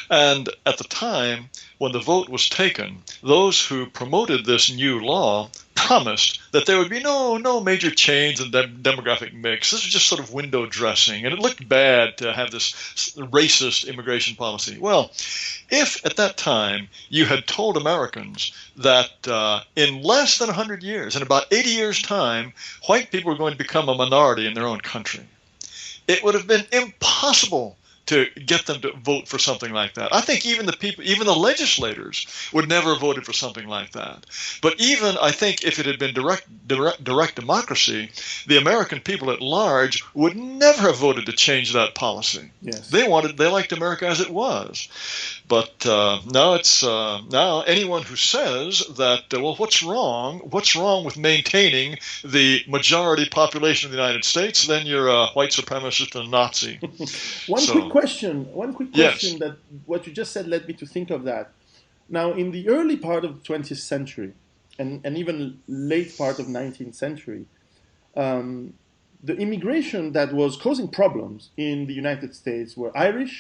And at the time, when the vote was taken, those who promoted this new law promised that there would be no major change in the demographic mix. This was just sort of window dressing, and it looked bad to have this racist immigration policy. Well, if at that time you had told Americans that in less than 100 years, in about 80 years' time, white people were going to become a minority in their own country, it would have been impossible to get them to vote for something like that. I think even the legislators would never have voted for something like that. But even, I think, if it had been direct democracy, the American people at large would never have voted to change that policy. Yes. They liked America as it was. But now anyone who says that, what's wrong with maintaining the majority population of the United States, then you're a white supremacist and a Nazi. One quick question Yes. that what you just said led me to think of that. Now, in the early part of the 20th century and even late part of 19th century, the immigration that was causing problems in the United States were Irish,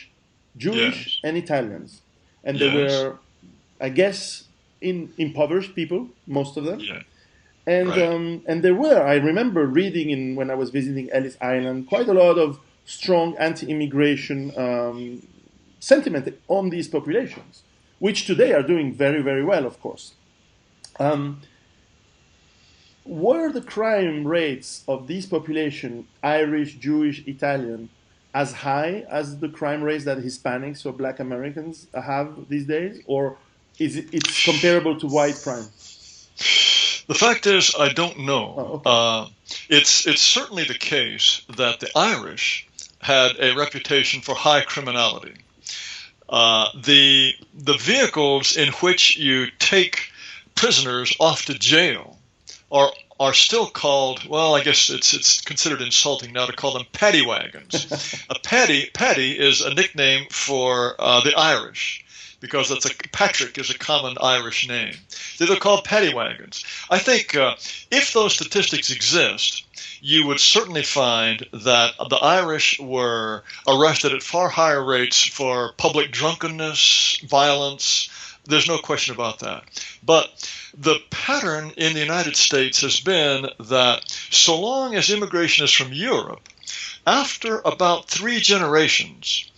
Jewish, Yes. and Italians. And they Yes. were, I guess, impoverished people, most of them. Yeah. And Right. and there were, I remember reading when I was visiting Ellis Island, quite a lot of strong anti-immigration sentiment on these populations, which today are doing very, very well, of course. Were the crime rates of these populations, Irish, Jewish, Italian, as high as the crime rates that Hispanics or Black Americans have these days, or it's comparable to white crime? The fact is, I don't know. Oh, okay. It's certainly the case that the Irish had a reputation for high criminality. The vehicles in which you take prisoners off to jail are still called, well, I guess it's considered insulting now to call them paddy wagons. A paddy is a nickname for the Irish, because Patrick is a common Irish name. They're called paddy wagons. I think if those statistics exist, you would certainly find that the Irish were arrested at far higher rates for public drunkenness, violence. There's no question about that. But the pattern in the United States has been that so long as immigration is from Europe, after about 3 generations,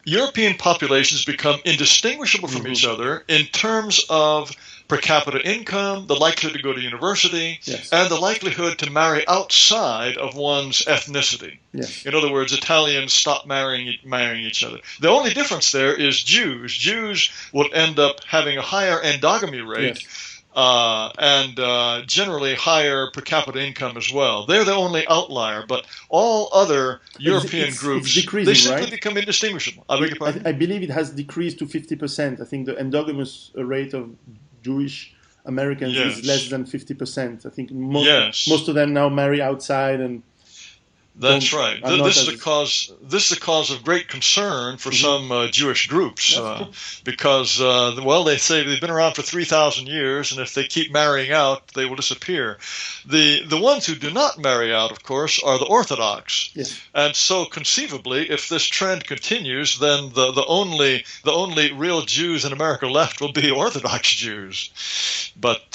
European populations become indistinguishable from each other in terms of per capita income, the likelihood to go to university, Yes. and the likelihood to marry outside of one's ethnicity. Yes. In other words, Italians stop marrying each other. The only difference there is Jews. Jews would end up having a higher endogamy rate. Yes. And generally higher per capita income as well. They're the only outlier, but all other European groups, decreasing, they simply right? become indistinguishable. I beg your pardon? I believe it has decreased to 50%. I think the endogamous rate of Jewish Americans Yes. is less than 50%. I think Yes. most of them now marry outside, and That's right. are not This is as- a cause. This is a cause of great concern for some Jewish groups, That's true. because well, they say they've been around for 3,000 years, and if they keep marrying out, they will disappear. The ones who do not marry out, of course, are the Orthodox. yes, And so, conceivably, if this trend continues, then the only real Jews in America left will be Orthodox Jews. But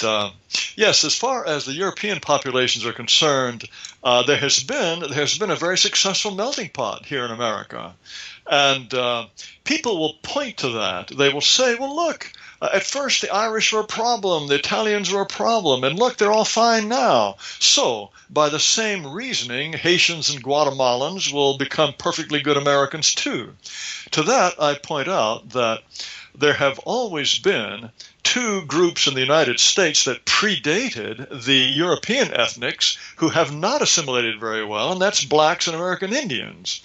yes, as far as the European populations are concerned, there has been a very successful melting pot here in America, and people will point to that. They will say, "Well, look." At first, the Irish were a problem, the Italians were a problem, and look, they're all fine now. So, by the same reasoning, Haitians and Guatemalans will become perfectly good Americans too. To that, I point out that there have always been 2 groups in the United States that predated the European ethnics who have not assimilated very well, and that's blacks and American Indians.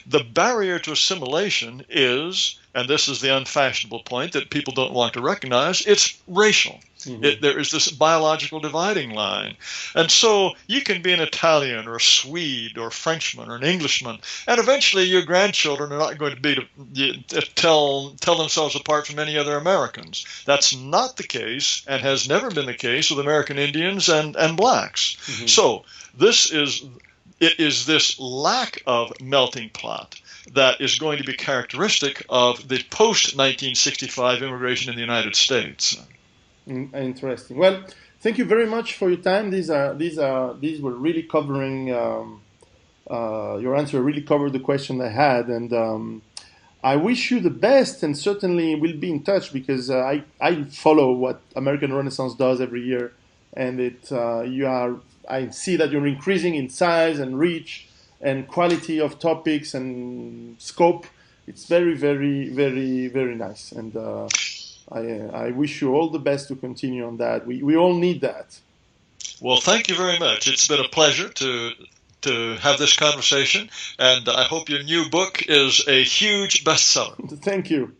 The barrier to assimilation is, and this is the unfashionable point that people don't want to recognize, it's racial. There is this biological dividing line. And so you can be an Italian or a Swede or a Frenchman or an Englishman, and eventually your grandchildren are not going to be to tell themselves apart from any other Americans. That's not the case, and has never been the case with American Indians and blacks. So it is this lack of melting pot that is going to be characteristic of the post-1965 immigration in the United States. Interesting. Well, thank you very much for your time. These were really covering. Your answer really covered the question I had, and I wish you the best, and certainly we'll be in touch because I follow what American Renaissance does every year, and I see that you're increasing in size and reach and quality of topics and scope. It's very, very, very, very nice, and I wish you all the best to continue on that. We all need that. Well, thank you very much. It's been a pleasure to have this conversation, and I hope your new book is a huge bestseller. Thank you.